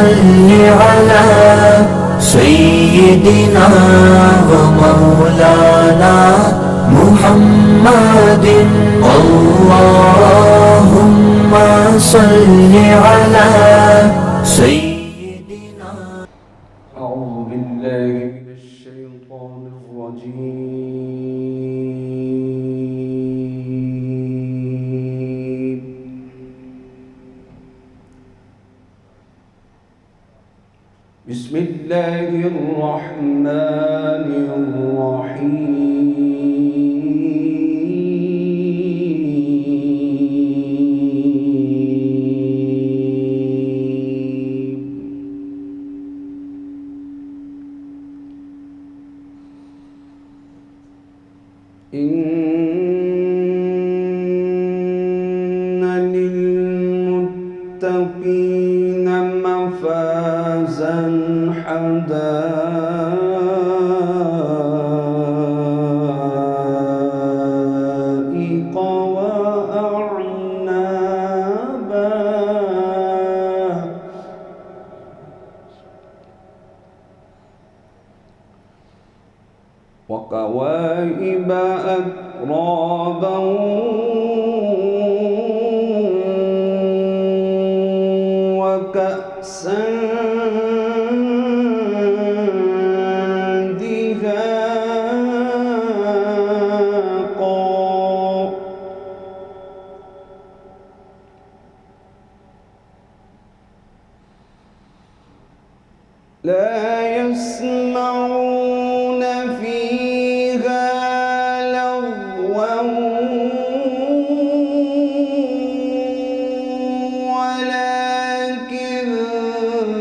صل على سيدنا ومولانا محمد اللهم صل على سيدنا. أعوذ بالله من الشيطان الرجيم. بسم الله الرحمن الرحيم. إن للمتقين مفازا حدائق وأعنابا وكواعب أترابا وكأسا دهاقا لا يسمعون فيها لغوا ولا كذابا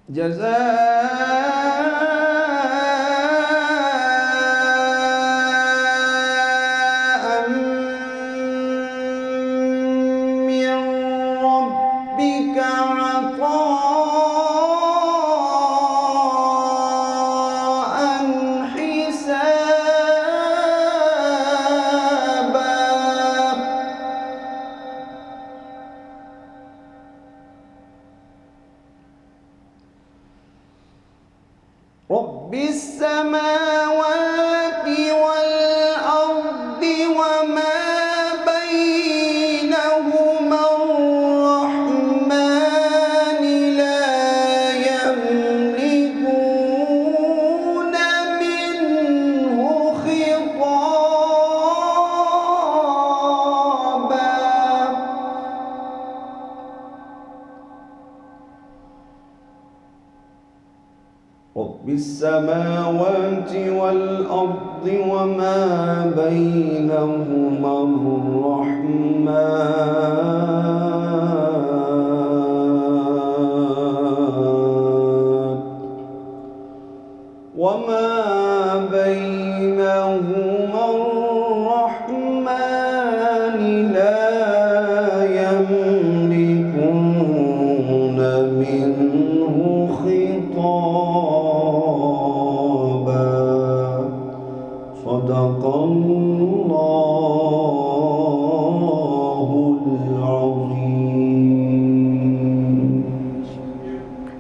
جزاء من ربك عطاء حسابا. رب السماوات والأرض وما بينهما الرحمن لا يملكون منه خطابا. رب السماوات والأرض وما بينهما الرحمن وما بينهما الرحمن لا يملكون منه خطابا. صدق الله العظيم.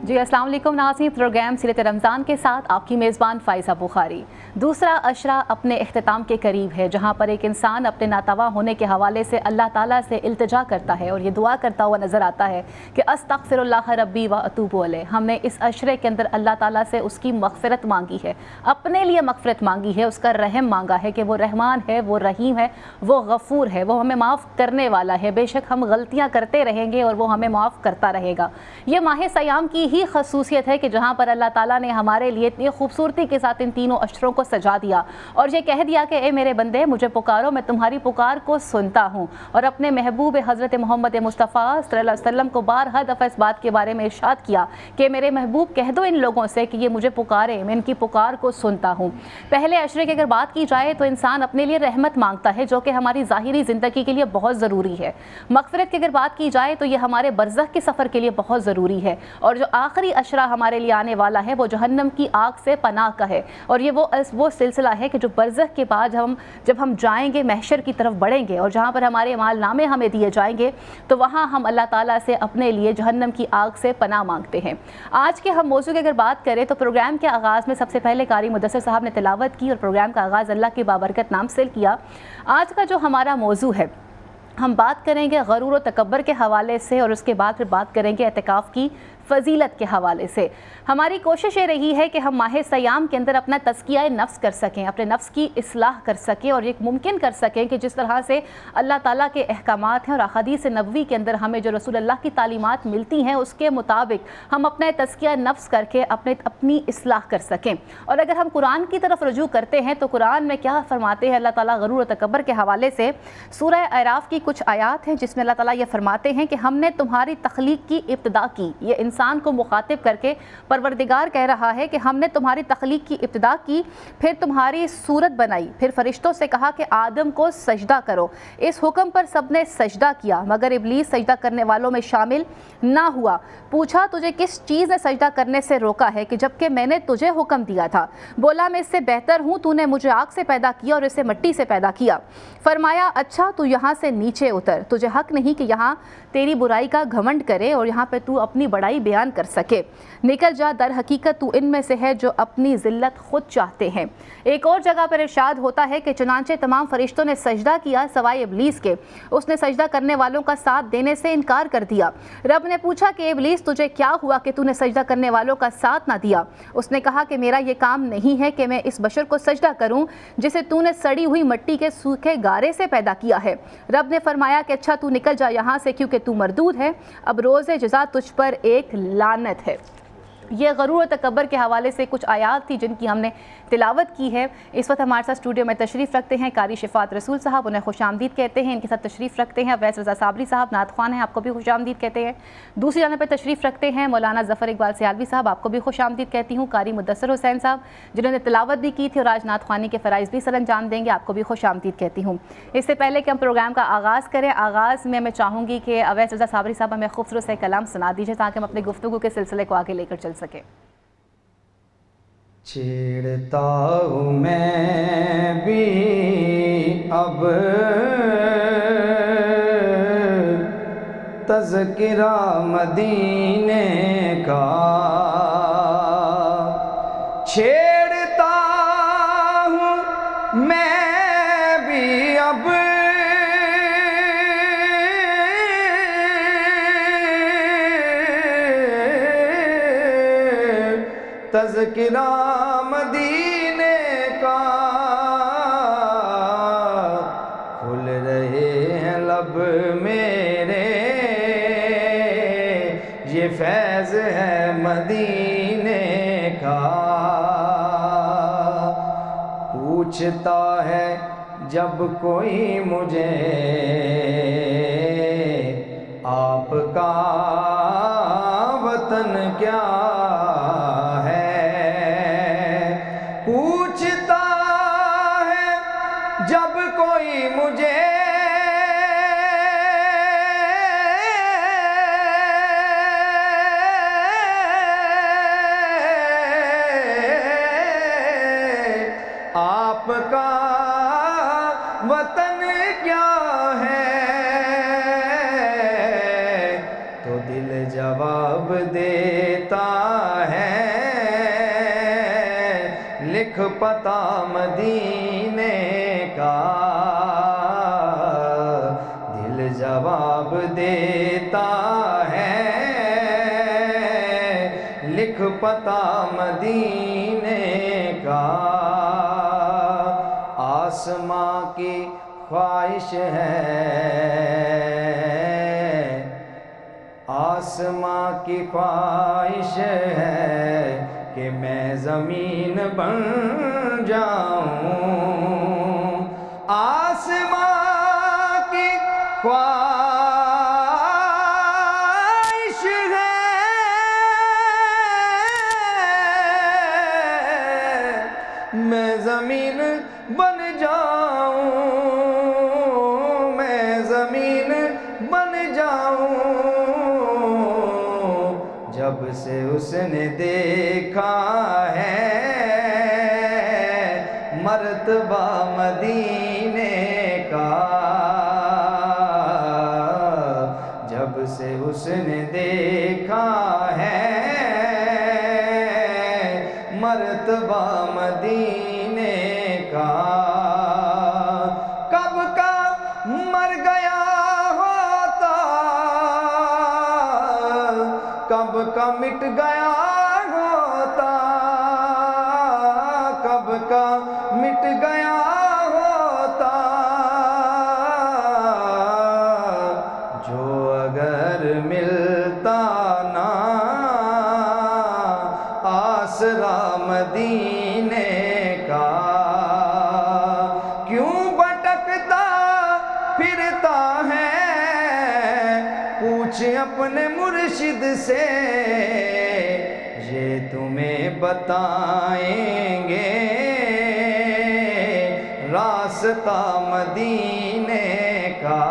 جی السلام علیکم ناظرین، پروگرام سیرت رمضان کے ساتھ آپ کی میزبان فائزہ بخاری. دوسرا عشرہ اپنے اختتام کے قریب ہے، جہاں پر ایک انسان اپنے ناتوا ہونے کے حوالے سے اللہ تعالیٰ سے التجا کرتا ہے اور یہ دعا کرتا ہوا نظر آتا ہے کہ استغفر اللہ ربی و اتوب الیہ. ہم نے اس عشرے کے اندر اللہ تعالیٰ سے اس کی مغفرت مانگی ہے، اپنے لیے مغفرت مانگی ہے، اس کا رحم مانگا ہے کہ وہ رحمان ہے، وہ رحیم ہے، وہ غفور ہے، وہ ہمیں معاف کرنے والا ہے. بے شک ہم غلطیاں کرتے رہیں گے اور وہ ہمیں معاف کرتا رہے گا. یہ ماہ سیام کی ہی خصوصیت ہے کہ جہاں پر اللہ تعالیٰ نے ہمارے لیے اتنی خوبصورتی کے ساتھ ان تینوں عشروں کو سجا دیا اور یہ کہہ دیا کہ اے میرے بندے مجھے پکارو، میں تمہاری پکار کو سنتا ہوں. اور اپنے محبوب حضرت محمد مصطفیٰ صلی اللہ علیہ وسلم کو بارہا دفعہ اس بات کے بارے میں ارشاد کیا کہ میرے محبوب کہہ دو ان لوگوں سے کہ یہ مجھے پکارے، میں ان کی پکار کو سنتا ہوں. پہلے عشرے کی اگر بات کی جائے تو انسان اپنے لیے رحمت مانگتا ہے، جو کہ ہماری ظاہری زندگی کے لیے بہت ضروری ہے. مغفرت کی اگر بات کی جائے تو یہ ہمارے برزخ کے سفر کے لیے بہت ضروری ہے. اور جو آخری آخری اشرا ہمارے لیے آنے والا ہے وہ جہنم کی آگ سے پناہ کا ہے، اور یہ وہ سلسلہ ہے کہ جو برزخ کے بعد جب ہم جائیں گے محشر کی طرف بڑھیں گے اور جہاں پر ہمارے اعمال نامے ہمیں دیے جائیں گے تو وہاں ہم اللہ تعالیٰ سے اپنے لیے جہنم کی آگ سے پناہ مانگتے ہیں۔ آج کے ہم موضوع کی اگر بات کریں تو پروگرام کے آغاز میں سب سے پہلے قاری مدثر صاحب نے تلاوت کی اور پروگرام کا آغاز اللہ کے بابرکت نام سے کیا۔ آج کا جو ہمارا موضوع ہے ہم بات کریں گے غرور و تکبر کے حوالے سے، اور اس کے بعد پھر بات کریں گے اعتکاف کی فضیلت کے حوالے سے۔ ہماری کوشش یہ رہی ہے کہ ہم ماہ سیام کے اندر اپنا تزکیہ نفس کر سکیں، اپنے نفس کی اصلاح کر سکیں، اور یہ ممکن کر سکیں کہ جس طرح سے اللہ تعالیٰ کے احکامات ہیں اور احادیث نبوی کے اندر ہمیں جو رسول اللہ کی تعلیمات ملتی ہیں اس کے مطابق ہم اپنا تزکیہ نفس کر کے اپنی اصلاح کر سکیں۔ اور اگر ہم قرآن کی طرف رجوع کرتے ہیں تو قرآن میں کیا فرماتے ہیں اللہ تعالیٰ غرور و تکبر کے حوالے سے؟ سورہ اعراف کی کچھ آیات ہیں جس میں اللہ تعالیٰ یہ فرماتے ہیں کہ ہم نے تمہاری تخلیق کی ابتدا کی۔ یہ انسان کو مخاطب کر کے پروردگار کہہ رہا ہے کہ ہم نے تمہاری تخلیق کی ابتدا کی، پھر تمہاری صورت بنائی، پھر فرشتوں سے کہا کہ آدم کو سجدہ کرو۔ اس حکم پر سب نے سجدہ کیا مگر ابلیس سجدہ کرنے والوں میں شامل نہ ہوا۔ پوچھا تجھے کس چیز نے سجدہ کرنے سے روکا ہے کہ جبکہ میں نے تجھے حکم دیا تھا؟ بولا میں اس سے بہتر ہوں، تو نے مجھے آگ سے پیدا کیا اور اسے مٹی سے پیدا کیا۔ فرمایا اچھا تو یہاں سے نیچے اتر، تجھے حق نہیں کہ یہاں تیری برائی کا گھمنڈ کرے اور یہاں پہ تو اپنی بڑائی بیان کر سکے۔ نکل جا، در حقیقت تو ان میں سے ہے جو اپنی ذلت خود چاہتے ہیں۔ ایک اور جگہ پر ارشاد ہوتا ہے کہ چنانچہ تمام فرشتوں نے سجدہ کیا سوائے ابلیس کے، اس نے سجدہ کرنے والوں کا ساتھ دینے سے انکار کر دیا۔ رب نے پوچھا کہ ابلیس تجھے کیا ہوا کہ تو نے سجدہ کرنے والوں کا ساتھ نہ دیا؟ اس نے کہا کہ میرا یہ کام نہیں ہے کہ میں اس بشر کو سجدہ کروں جسے تو نے سڑی ہوئی مٹی کے سوکھے گارے سے پیدا کیا ہے۔ رب نے فرمایا کہ اچھا تو نکل جا یہاں سے کیونکہ تو مردود ہے، اب روز جزا تجھ پر ایک لعنت ہے۔ یہ غرور و تکبر کے حوالے سے کچھ آیات تھی جن کی ہم نے تلاوت کی ہے۔ اس وقت ہمارے ساتھ اسٹوڈیو میں تشریف رکھتے ہیں قاری شفاعت رسول صاحب، انہیں خوش آمدید کہتے ہیں۔ ان کے ساتھ تشریف رکھتے ہیں اویس رضا صابری صاحب، نعت خوان ہیں، آپ کو بھی خوش آمدید کہتے ہیں۔ دوسری جانب پہ تشریف رکھتے ہیں مولانا ظفر اقبال سیالوی صاحب، آپ کو بھی خوش آمدید کہتی ہوں۔ قاری مدثر حسین صاحب جنہوں نے تلاوت بھی کی تھی اور آج نعت خوانی کے فرائض بھی سر انجام دیں گے، آپ کو بھی خوش آمدید کہتی ہوں۔ اس سے پہلے کہ ہم پروگرام کا آغاز کریں، آغاز میں میں چاہوں گی کہ اویس رضا صابری صاحب ہمیں خوبصورت سے کلام سنا دیجیے تاکہ ہم اپنے گفتگو کے سلسلے کو آگے لے کر چل سکیں۔ چھیڑتا ہوں میں بھی اب تذکرہ مدینے کا، چھیڑتا ہوں میں بھی اب تذکرہ مدینے کا، کھل رہے ہیں لب میرے یہ فیض ہے مدینے کا، پوچھتا ہے جب کوئی مجھے آپ کا وطن کیا ہے، پوچھتا ہے جب کوئی مجھے آپ کا وطن کیا ہے، تو دل جواب دیتا ہے لکھ پتہ مدینے کا، دل جواب دیتا ہے لکھ پتہ مدینے کا، آسماں کی خواہش ہے، آسماں کی خواہش ہے کہ میں زمین بن جاؤں، آسماں کی خواہش ہے میں زمین بن جاؤں، میں زمین بن جاؤں، جب سے اس نے دیکھا ہے مرتبہ مدینے کا، جب سے اس نے دیکھا ہے مرتبہ مدینے کا، کب کا مر گیا ہوتا، کب کا مٹ گیا ہوتا، کب کا مٹ گیا ہوتا، جو اگر ملتا نا آسرا مدینے کا، کیوں بھٹکتا پھرتا ہے، پوچھ اپنے مرشد سے، یہ تمہیں بتائیں گے راستہ مدینے کا۔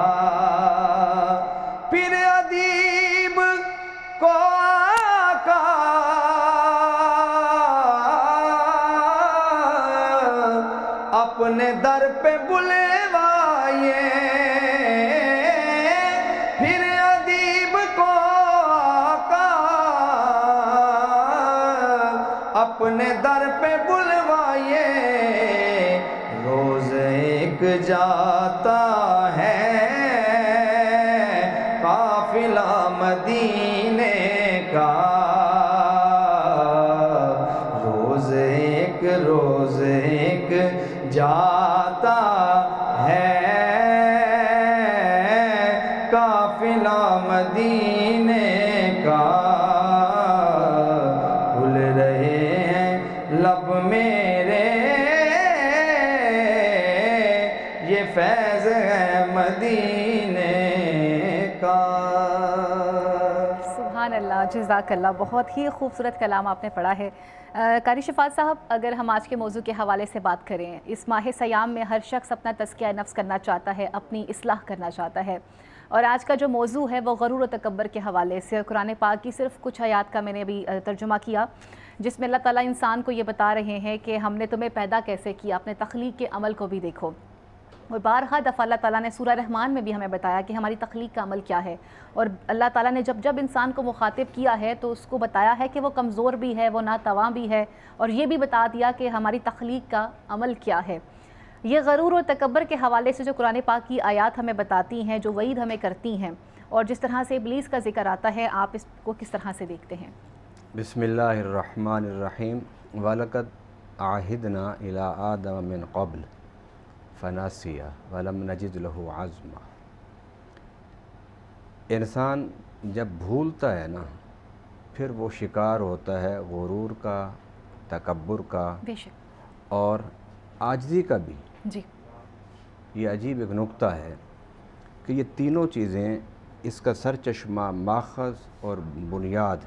پھر ادیب کو آقا اپنے در پہ بلوائے، پھر ادیب کو آقا اپنے در پہ بلوائے، روز ایک جاتا ہے قافلہ مدینے کا، روز ایک جاتا ہے قافلہ مدینے کا، کھل رہے ہیں لب میرے، یہ فیض ہے مدینے کا۔ سبحان اللہ، جزاک اللہ، بہت ہی خوبصورت کلام آپ نے پڑھا ہے۔ قاری شفاعت صاحب، اگر ہم آج کے موضوع کے حوالے سے بات کریں، اس ماہ سیام میں ہر شخص اپنا تزکیہ نفس کرنا چاہتا ہے، اپنی اصلاح کرنا چاہتا ہے، اور آج کا جو موضوع ہے وہ غرور و تکبر کے حوالے سے، قرآن پاک کی صرف کچھ آیات کا میں نے ابھی ترجمہ کیا، جس میں اللہ تعالیٰ انسان کو یہ بتا رہے ہیں کہ ہم نے تمہیں پیدا کیسے کیا، اپنے تخلیق کے عمل کو بھی دیکھو، اور بارہا دفعہ اللہ تعالیٰ نے سورہ رحمان میں بھی ہمیں بتایا کہ ہماری تخلیق کا عمل کیا ہے، اور اللہ تعالیٰ نے جب انسان کو مخاطب کیا ہے تو اس کو بتایا ہے کہ وہ کمزور بھی ہے، وہ ناتواں بھی ہے، اور یہ بھی بتا دیا کہ ہماری تخلیق کا عمل کیا ہے۔ یہ غرور و تکبر کے حوالے سے جو قرآن پاک کی آیات ہمیں بتاتی ہیں، جو وعید ہمیں کرتی ہیں، اور جس طرح سے ابلیس کا ذکر آتا ہے، آپ اس کو کس طرح سے دیکھتے ہیں؟ بسم اللہ الرحمن الرحیم۔ وَلَقَدْ عَهِدْنَا إِلَىٰ آدَمَ مِنْ قَبْلُ فَنَسِيَ وَلَمْ نَجِدْ لَهُ عَزْمًا۔ انسان جب بھولتا ہے نا، پھر وہ شکار ہوتا ہے غرور کا، تکبر کا، بے شک، اور عاجزی کا بھی۔ جی، یہ عجیب ایک نکتہ ہے کہ یہ تینوں چیزیں، اس کا سرچشمہ، ماخذ اور بنیاد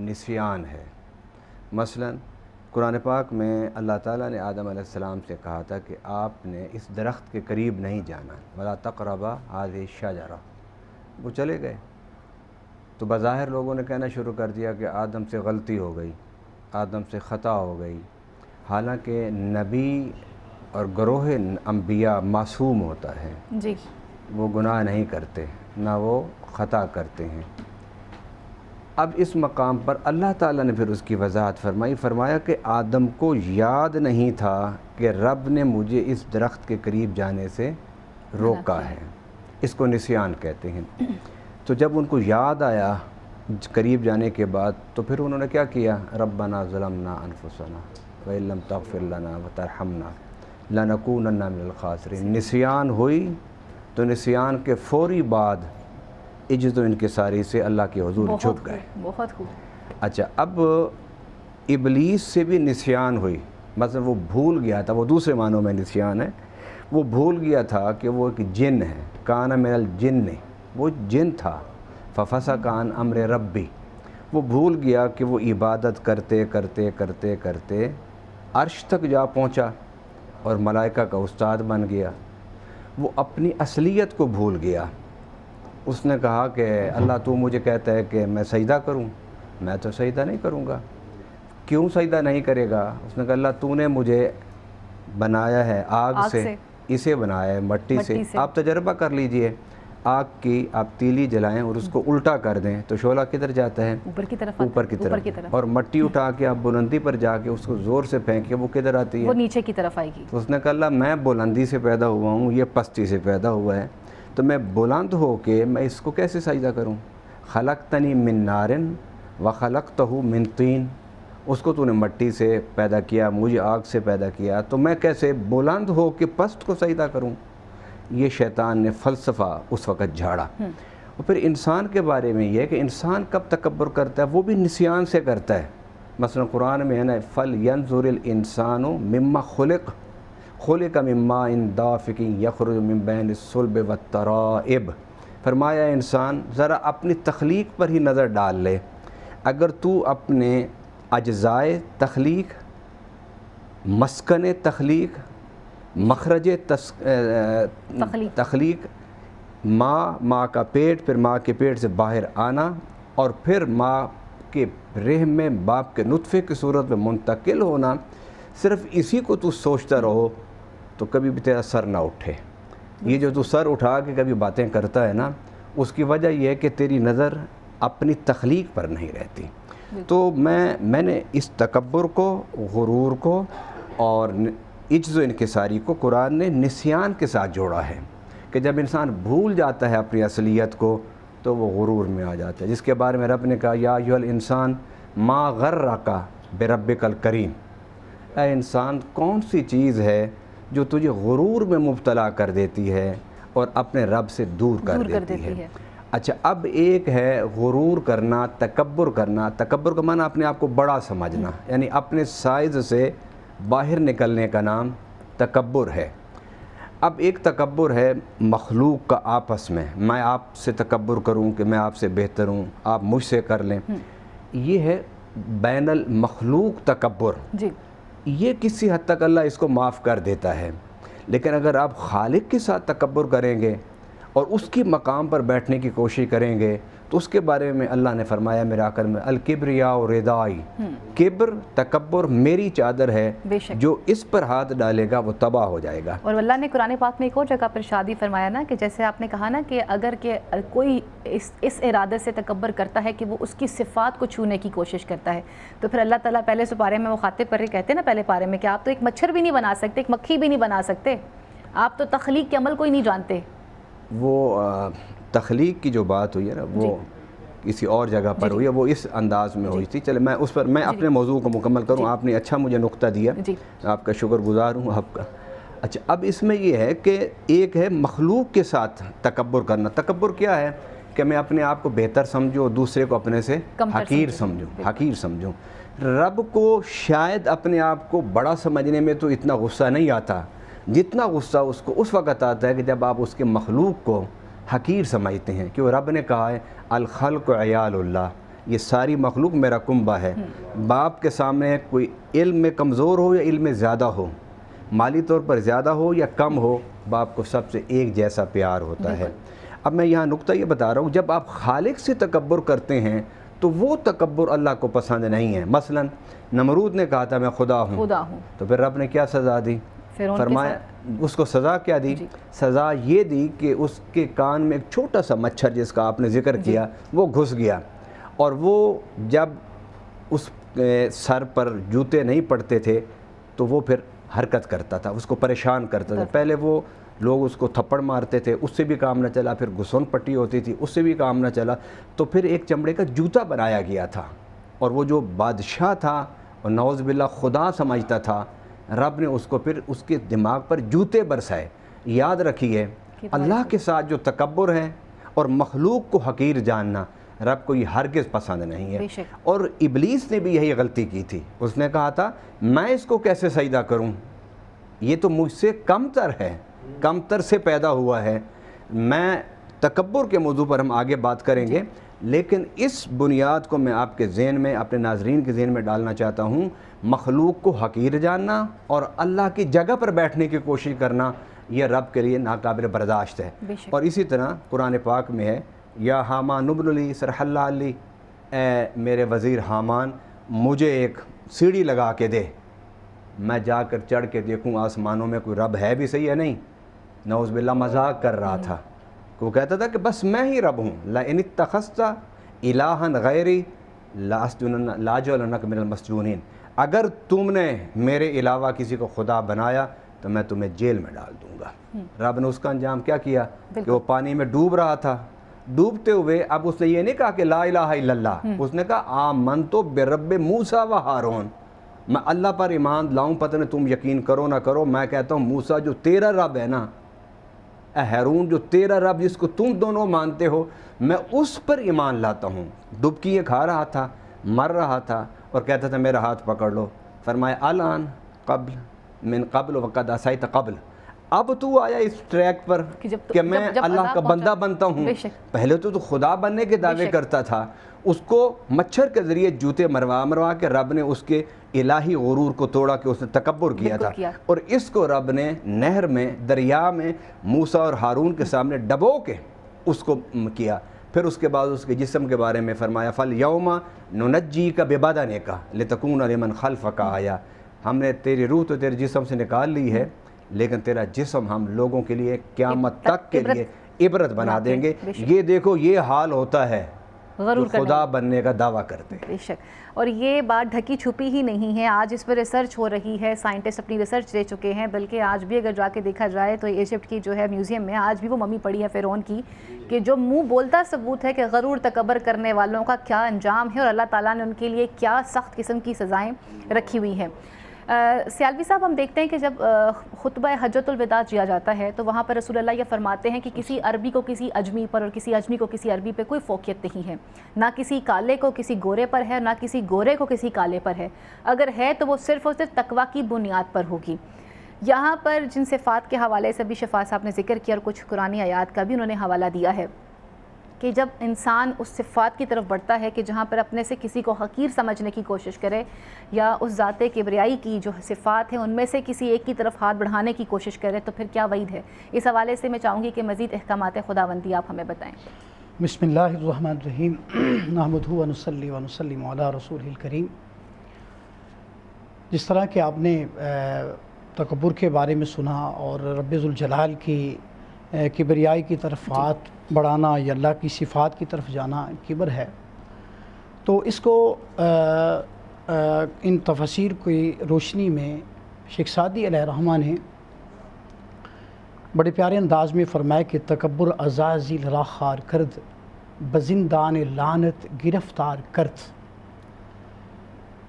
نسیان ہے۔ مثلا قرآن پاک میں اللہ تعالیٰ نے آدم علیہ السلام سے کہا تھا کہ آپ نے اس درخت کے قریب نہیں جانا، وَلَا تَقْرَبَا هَٰذِهِ الشَّجَرَةَ۔ وہ چلے گئے تو بظاہر لوگوں نے کہنا شروع کر دیا کہ آدم سے غلطی ہو گئی، آدم سے خطا ہو گئی، حالانکہ نبی اور گروہ انبیاء معصوم ہوتا ہے، جی، وہ گناہ نہیں کرتے، نہ وہ خطا کرتے ہیں۔ اب اس مقام پر اللہ تعالیٰ نے پھر اس کی وضاحت فرمایا کہ آدم کو یاد نہیں تھا کہ رب نے مجھے اس درخت کے قریب جانے سے روکا ہے، اس کو نسیان کہتے ہیں۔ تو جب ان کو یاد آیا قریب جانے کے بعد، تو پھر انہوں نے کیا کیا؟ ربنا ظلمنا انفسنا وَإِن لَّمْ تَغْفِرْ لَنَا وَتَرْحَمْنَا لَنَكُونَنَّ مِنَ الْخَاسِرِينَ۔ نسیان ہوئی تو نسیان کے فوری بعد عجز و انکساری سے اللہ کے حضور جھک گئے۔ بہت خوب۔ اچھا، اب ابلیس سے بھی نسیان ہوئی، مثلا وہ بھول گیا تھا، وہ دوسرے معنوں میں نسیان ہے، وہ بھول گیا تھا کہ وہ ایک جن ہے، کان من الجن، وہ جن تھا، ففسق عن امر ربی، وہ بھول گیا کہ وہ عبادت کرتے کرتے کرتے کرتے عرش تک جا پہنچا اور ملائکہ کا استاد بن گیا۔ وہ اپنی اصلیت کو بھول گیا، اس نے کہا کہ اللہ تو مجھے کہتا ہے کہ میں سجدہ کروں، میں تو سجدہ نہیں کروں گا۔ کیوں سجدہ نہیں کرے گا؟ اس نے کہا اللہ تو نے مجھے بنایا ہے آگ سے، اسے بنایا ہے مٹی سے، آپ تجربہ کر لیجئے، آگ کی آپ تیلی جلائیں اور اس کو الٹا کر دیں تو شعلہ کدھر جاتا ہے؟ اوپر کی طرف، اور مٹی اٹھا کے آپ بلندی پر جا کے اس کو زور سے پھینکے وہ کدھر آتی ہے؟ وہ نیچے کی طرف آئے گی۔ تو اس نے کہا اللہ میں بلندی سے پیدا ہوا ہوں، یہ پستی سے پیدا ہوا ہے، تو میں بلند ہو کے میں اس کو کیسے سجدہ کروں؟ خلقتنی من نار وخلقتہ من طین، اس کو تو نے مٹی سے پیدا کیا، مجھے آگ سے پیدا کیا، تو میں کیسے بلند ہو کے پست کو سجدہ کروں؟ یہ شیطان نے فلسفہ اس وقت جھاڑا۔ اور پھر انسان کے بارے میں یہ ہے کہ انسان کب تکبر کرتا ہے؟ وہ بھی نسیان سے کرتا ہے۔ مثلا قرآن میں ہے نا فَلْيَنْظُرِ الْإِنسَانُ مِمَّا خُلِقَ مِن مَّاءٍ دَافِقٍ يَخْرُجُ مِن بَيْنِ الصُّلْبِ وَالتَّرَائِبِ، فرمایا انسان ذرا اپنی تخلیق پر ہی نظر ڈال لے، اگر تو اپنے اجزائے تخلیق، مسکن تخلیق، مخرج تخلیق، ماں کا پیٹ، پھر ماں کے پیٹ سے باہر آنا، اور پھر ماں کے رحم میں باپ کے نطفے کی صورت میں منتقل ہونا، صرف اسی کو تو سوچتا رہو تو کبھی بھی تیرا سر نہ اٹھے۔ یہ جو تو سر اٹھا کے کبھی باتیں کرتا ہے نا، اس کی وجہ یہ ہے کہ تیری نظر اپنی تخلیق پر نہیں رہتی۔ تو میں نے اس تکبر کو، غرور کو اور عجز و انکساری کو قرآن نے نسیان کے ساتھ جوڑا ہے، کہ جب انسان بھول جاتا ہے اپنی اصلیت کو تو وہ غرور میں آ جاتا ہے، جس کے بارے میں رب نے کہا یا ایھا الانسان ما غرک بربک الکریم، اے انسان کون سی چیز ہے جو تجھے غرور میں مبتلا کر دیتی ہے اور اپنے رب سے دور کر دیتی ہے۔ اچھا اب ایک ہے غرور کرنا، تکبر کرنا، تکبر کا معنی اپنے آپ کو بڑا سمجھنا، یعنی اپنے سائز سے باہر نکلنے کا نام تکبر ہے۔ اب ایک تکبر ہے مخلوق کا آپس میں آپ سے تکبر کروں کہ میں آپ سے بہتر ہوں، آپ مجھ سے کر لیں، یہ ہے بین المخلوق تکبر۔ یہ کسی حد تک اللہ اس کو معاف کر دیتا ہے، لیکن اگر آپ خالق کے ساتھ تکبر کریں گے اور اس کی مقام پر بیٹھنے کی کوشش کریں گے تو اس کے بارے میں اللہ نے فرمایا میرے آخر میں الکبریاء ردائی، کبر تکبر میری چادر ہے، جو اس پر ہاتھ ڈالے گا وہ تباہ ہو جائے گا۔ اور اللہ نے قرآن پاک میں ایک اور جگہ پر ارشاد فرمایا نا کہ جیسے آپ نے کہا نا کہ اگر کہ کوئی اس ارادے سے تکبر کرتا ہے کہ وہ اس کی صفات کو چھونے کی کوشش کرتا ہے، تو پھر اللہ تعالیٰ پہلے سے پارے میں وہ خاطب پر کہتے ہیں نا پہلے پارے میں کہ آپ تو ایک مچھر بھی نہیں بنا سکتے، ایک مکھی بھی نہیں بنا سکتے، آپ تو تخلیق کے عمل کو ہی نہیں جانتے۔ وہ تخلیق کی جو بات ہوئی ہے نا وہ کسی اور جگہ پر ہوئی ہے، وہ اس انداز میں ہوئی تھی۔ چلے میں اس پر اپنے موضوع کو مکمل کروں، آپ نے اچھا مجھے نقطہ دیا، آپ کا شکر گزار ہوں آپ کا۔ اچھا اب اس میں یہ ہے کہ ایک ہے مخلوق کے ساتھ تکبر کرنا۔ تکبر کیا ہے کہ میں اپنے آپ کو بہتر سمجھوں، دوسرے کو اپنے سے حقیر سمجھوں۔ رب کو شاید اپنے آپ کو بڑا سمجھنے میں تو اتنا غصہ نہیں آتا جتنا غصہ اس کو اس وقت آتا ہے کہ جب آپ اس کے مخلوق کو حقیر سمجھتے ہیں، کہ رب نے کہا ہے الخلق عیال اللہ، یہ ساری مخلوق میرا کنبہ ہے۔ باپ کے سامنے کوئی علم میں کمزور ہو یا علم میں زیادہ ہو، مالی طور پر زیادہ ہو یا کم ہو، باپ کو سب سے ایک جیسا پیار ہوتا ہے۔ اب میں یہاں نقطہ یہ بتا رہا ہوں، جب آپ خالق سے تکبر کرتے ہیں تو وہ تکبر اللہ کو پسند نہیں ہے۔ مثلا نمرود نے کہا تھا میں خدا ہوں، تو پھر رب نے کیا سزا دی؟ فرمایا اس کو سزا کیا دی؟ سزا یہ دی کہ اس کے کان میں ایک چھوٹا سا مچھر جس کا آپ نے ذکر کیا وہ گھس گیا، اور وہ جب اس سر پر جوتے نہیں پڑتے تھے تو وہ پھر حرکت کرتا تھا، اس کو پریشان کرتا تھا۔ پہلے وہ لوگ اس کو تھپڑ مارتے تھے، اس سے بھی کام نہ چلا، پھر گھسون پٹی ہوتی تھی، اس سے بھی کام نہ چلا، تو پھر ایک چمڑے کا جوتا بنایا گیا تھا، اور وہ جو بادشاہ تھا اور نعوذ باللہ خدا سمجھتا تھا، رب نے اس کو پھر اس کے دماغ پر جوتے برسائے۔ یاد رکھیے اللہ کے ساتھ جو تکبر ہے اور مخلوق کو حقیر جاننا، رب کو یہ ہرگز پسند نہیں ہے۔ اور ابلیس نے بھی یہی غلطی کی تھی، اس نے کہا تھا میں اس کو کیسے سجدہ کروں، یہ تو مجھ سے کم تر ہے، کم تر سے پیدا ہوا ہے۔ میں تکبر کے موضوع پر ہم آگے بات کریں گے، لیکن اس بنیاد کو میں آپ کے ذہن میں، اپنے ناظرین کے ذہن میں ڈالنا چاہتا ہوں، مخلوق کو حقیر جاننا اور اللہ کی جگہ پر بیٹھنے کی کوشش کرنا یہ رب کے لیے ناقابل برداشت ہے۔ اور اسی طرح قرآن پاک میں ہے یا حامان ابن لی سرح اللہ علی، اے میرے وزیر حامان مجھے ایک سیڑھی لگا کے دے، میں جا کر چڑھ کے دیکھوں آسمانوں میں کوئی رب ہے بھی صحیح ہے نہیں۔ نعوذ باللہ مذاق کر رہا تھا، وہ کہتا تھا کہ بس میں ہی رب ہوں، لئن اتخذت الہا غیری لاجعلنک من المسجونین، اگر تم نے میرے علاوہ کسی کو خدا بنایا تو میں تمہیں جیل میں ڈال دوں گا۔ رب نے اس کا انجام کیا کیا کہ وہ پانی میں ڈوب رہا تھا، ڈوبتے ہوئے اب اس نے یہ نہیں کہا کہ لا الہ الا اللہ، اس نے کہا آمنت برب موسیٰ و ہارون، میں اللہ پر ایمان لاؤں، پتہ نہیں تم یقین کرو نہ کرو، میں کہتا ہوں موسیٰ جو تیرا رب ہے نا، اے ہارون جو تیرا رب جس کو تم دونوں مانتے ہو، میں اس پر ایمان لاتا ہوں۔ ڈبکیاں کھا رہا تھا، مر رہا تھا اور کہتا تھا میرا ہاتھ پکڑ لو، فرمایا الان قبل من قبل وقد عصیت قبل، اب تو آیا اس ٹریک پر کہ میں اللہ کا بندہ بنتا ہوں۔ پہلے تو خدا بننے کے دعوے کرتا تھا، اس کو مچھر کے ذریعے جوتے مروا کے رب نے اس کے الہی غرور کو توڑا کہ اس نے تکبر کیا تھا، اور اس کو رب نے نہر میں دریا میں موسیٰ اور ہارون کے سامنے ڈبو کے اس کو کیا۔ پھر اس کے بعد اس کے جسم کے بارے میں فرمایا فَالْيَوْمَ نُنَجِّيكَ بِبَدَنِكَ لِتَكُونَ لِمَنْ خَلْفَكَ آیَةً، ہم نے تیری روح تو تیرے جسم سے نکال لی ہے، لیکن تیرا جسم ہم لوگوں کے لیے قیامت تک کے لیے عبرت بنا دیں گے۔ یہ دیکھو یہ حال ہوتا ہے جو خدا بننے کا دعویٰ کرتے ہیں۔ بے شک، اور یہ بات ڈھکی چھپی ہی نہیں ہے، آج اس پر ریسرچ ہو رہی ہے، سائنٹسٹ اپنی ریسرچ دے چکے ہیں، بلکہ آج بھی اگر جا کے دیکھا جائے تو ایجپٹ کی جو ہے میوزیم میں آج بھی وہ ممی پڑی ہے فرعون کی، کہ جو منہ بولتا ثبوت ہے کہ غرور تکبر کرنے والوں کا کیا انجام ہے اور اللہ تعالیٰ نے ان کے لیے کیا سخت قسم کی سزائیں رکھی ہوئی ہیں۔ سیالوی صاحب، ہم دیکھتے ہیں کہ جب خطبہ حجۃ الوداع دیا جاتا ہے تو وہاں پر رسول اللہ یہ فرماتے ہیں کہ کسی عربی کو کسی اجمی پر اور کسی اجمی کو کسی عربی پہ کوئی فوقیت نہیں ہے، نہ کسی کالے کو کسی گورے پر ہے، نہ کسی گورے کو کسی کالے پر ہے، اگر ہے تو وہ صرف اور صرف تقویٰ کی بنیاد پر ہوگی۔ یہاں پر جن صفات کے حوالے سے بھی شفا صاحب نے ذکر کیا اور کچھ قرآنی آیات کا بھی انہوں نے حوالہ دیا ہے کہ جب انسان اس صفات کی طرف بڑھتا ہے کہ جہاں پر اپنے سے کسی کو حقیر سمجھنے کی کوشش کرے یا اس ذات کبریائی کی جو صفات ہیں ان میں سے کسی ایک کی طرف ہاتھ بڑھانے کی کوشش کرے تو پھر کیا وعید ہے؟ اس حوالے سے میں چاہوں گی کہ مزید احکامات خداوندی آپ ہمیں بتائیں۔ بسم اللہ الرحمن الرحیم، نحمدہ و نصلی و نسلم علی رسولہ الکریم۔ جس طرح کہ آپ نے تکبر کے بارے میں سنا اور رب ذوالجلال کی کبریائی کی طرف ہاتھ بڑھانا یا اللہ کی صفات کی طرف جانا کبر ہے، تو اس کو ان تفسیر کی روشنی میں شیخ سعدی علیہ الرحمہ نے بڑے پیارے انداز میں فرمایا کہ تکبر عزازیل را خار کرد، بزندان لعنت گرفتار کرد۔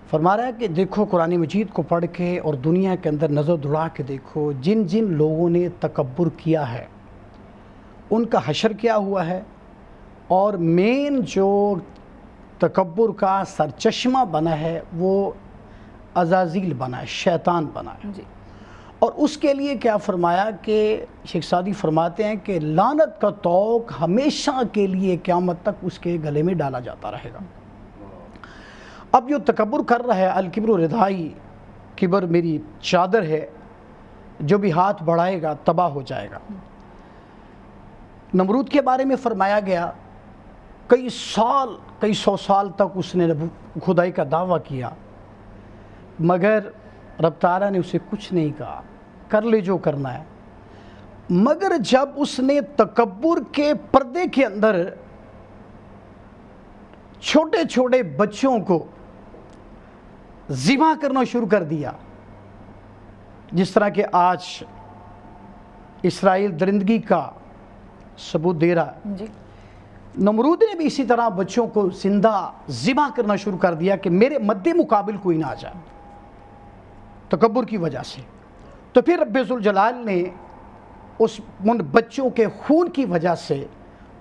فرما رہا ہے کہ دیکھو قرآن مجید کو پڑھ کے اور دنیا کے اندر نظر دوڑا کے دیکھو، جن جن لوگوں نے تکبر کیا ہے ان کا حشر کیا ہوا ہے، اور مین جو تکبر کا سرچشمہ بنا ہے وہ عزازیل بنا ہے، شیطان بنا ہے۔ اور اس کے لیے کیا فرمایا کہ شیخ سعدی فرماتے ہیں کہ لعنت کا طوق ہمیشہ کے لیے قیامت تک اس کے گلے میں ڈالا جاتا رہے گا۔ اب جو تکبر کر رہا ہے، الکبر ردائی، کبر میری چادر ہے، جو بھی ہاتھ بڑھائے گا تباہ ہو جائے گا۔ نمرود کے بارے میں فرمایا گیا کئی سو سال تک اس نے خدائی کا دعویٰ کیا، مگر رب تعالیٰ نے اسے کچھ نہیں کہا، کر لے جو کرنا ہے۔ مگر جب اس نے تکبر کے پردے کے اندر چھوٹے چھوٹے بچوں کو ذبح کرنا شروع کر دیا، جس طرح کہ آج اسرائیل درندگی کا ثبوت دے رہا ہے، نمرود نے بھی اسی طرح بچوں کو زندہ ذبح کرنا شروع کر دیا کہ میرے مد مقابل کوئی نہ آ جائے، تکبر کی وجہ سے۔ تو پھر رب ذوالجلال نے ان بچوں کے خون کی وجہ سے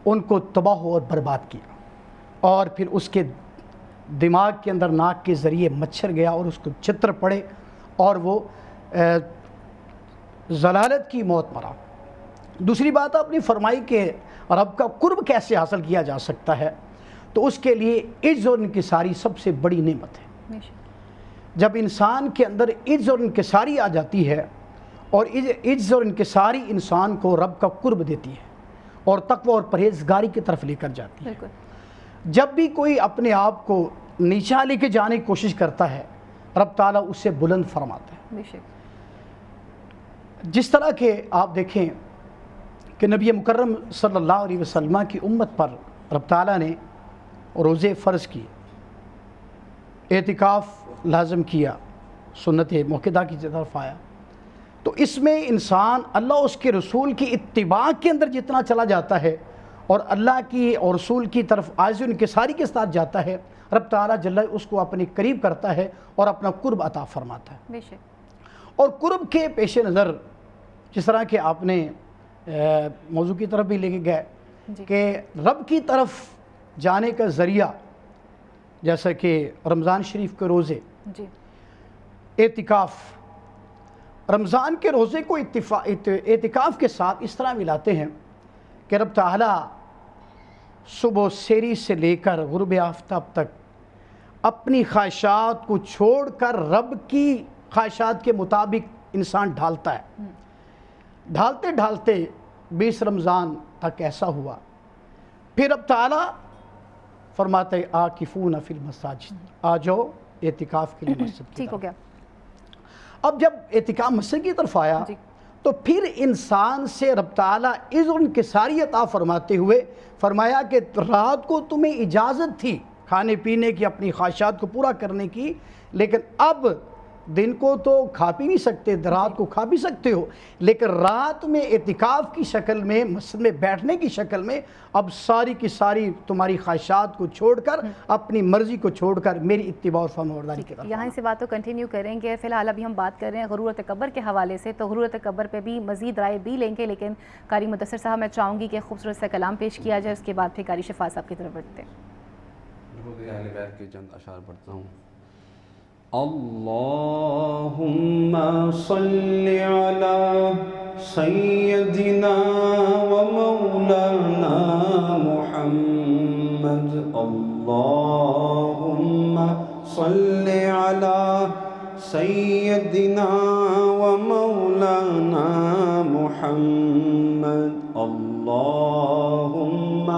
ان کو تباہ اور برباد کیا، اور پھر اس کے دماغ کے اندر ناک کے ذریعے مچھر گیا اور اس کو چتر پڑے اور وہ ضلالت کی موت مرا۔ دوسری بات آپ نے فرمائی کہ رب کا قرب کیسے حاصل کیا جا سکتا ہے، تو اس کے لیے عجز اور انکساری سب سے بڑی نعمت ہے۔ جب انسان کے اندر عجز اور انکساری آ جاتی ہے، اور عجز اور انکساری انسان کو رب کا قرب دیتی ہے اور تقوی اور پرہیزگاری کی طرف لے کر جاتی ہے۔ جب بھی کوئی اپنے آپ کو نیچا لے کے جانے کی کوشش کرتا ہے رب تعالیٰ اسے بلند فرماتا ہے۔ بے شک۔ جس طرح کہ آپ دیکھیں کہ نبی مکرم صلی اللہ علیہ وسلم کی امت پر رب تعالیٰ نے روزے فرض کیے، اعتکاف لازم کیا، سنت موقدہ کی طرف آیا، تو اس میں انسان اللہ اس کے رسول کی اتباع کے اندر جتنا چلا جاتا ہے اور اللہ کی اور رسول کی طرف عاجز انکساری کے ساتھ جاتا ہے، رب تعالیٰ جل اس کو اپنے قریب کرتا ہے اور اپنا قرب عطا فرماتا ہے۔ بے شک۔ اور قرب کے پیش نظر جس طرح کہ آپ نے موضوع کی طرف بھی لے کے گئے جی۔ کہ رب کی طرف جانے کا ذریعہ جیسا کہ رمضان شریف کے روزے، جی۔ اعتکاف، رمضان کے روزے کو اعتکاف کے ساتھ اس طرح ملاتے ہیں کہ رب تعالیٰ صبح سیری سے لے کر غروب آفتاب تک اپنی خواہشات کو چھوڑ کر رب کی خواہشات کے مطابق انسان ڈھالتا ہے۔ ڈھالتے ڈھالتے 20 رمضان تک ایسا ہوا، پھر رب تعالیٰ فرماتے ہیں آکفون فی المساجد، آ جاؤ اعتکاف کے لیے مسجد کی ٹھیک طرف۔ ہو گیا۔ اب جب اعتکاف مسجد کی طرف آیا جی۔ تو پھر انسان سے رب تعالیٰ اذن کی ساری عطا فرماتے ہوئے فرمایا کہ رات کو تمہیں اجازت تھی کھانے پینے کی، اپنی خواہشات کو پورا کرنے کی، لیکن اب دن کو تو کھا پی نہیں سکتے، رات کو کھا بھی سکتے ہو، لیکن رات میں اعتکاف کی شکل میں مسجد میں بیٹھنے کی شکل میں اب ساری کی ساری تمہاری خواہشات کو چھوڑ کر، اپنی مرضی کو چھوڑ کر میری اتباع اور فرمانبرداری کی طرف۔ یہاں سے بات تو کنٹینیو کریں گے، فی الحال ابھی ہم بات کر رہے ہیں غرور تکبر کے حوالے سے، تو غرور تکبر پہ بھی مزید رائے بھی لیں گے، لیکن قاری مدثر صاحب میں چاہوں گی کہ خوبصورت سا کلام پیش کیا جائے، اس کے بعد پھر قاری شفا صاحب کی طرف بڑھتے ہیں۔ اہل بیت کے چند اشعار پڑھتا ہوں۔ اللہم صل علی سیدنا و مولانا محمد، اللہم صل علی سیدنا و مولانا محمد، اللہم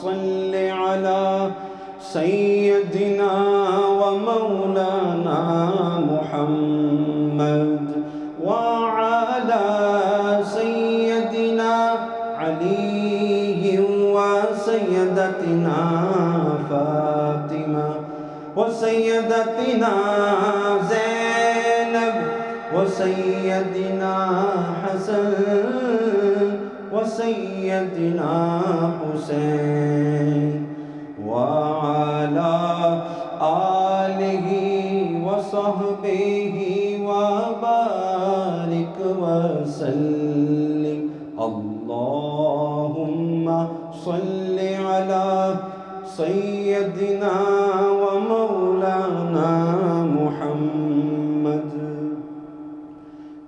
صل علی سیدنا و مولانا محمد وعلی سیدنا علی و سیدتنا فاطمہ و سیدتنا زینب و سیدنا حسن و سیدنا حسین وعلى آلہ وصحبہ وبارک وسلم، اللہم صل علی سیدنا و مولانا محمد۔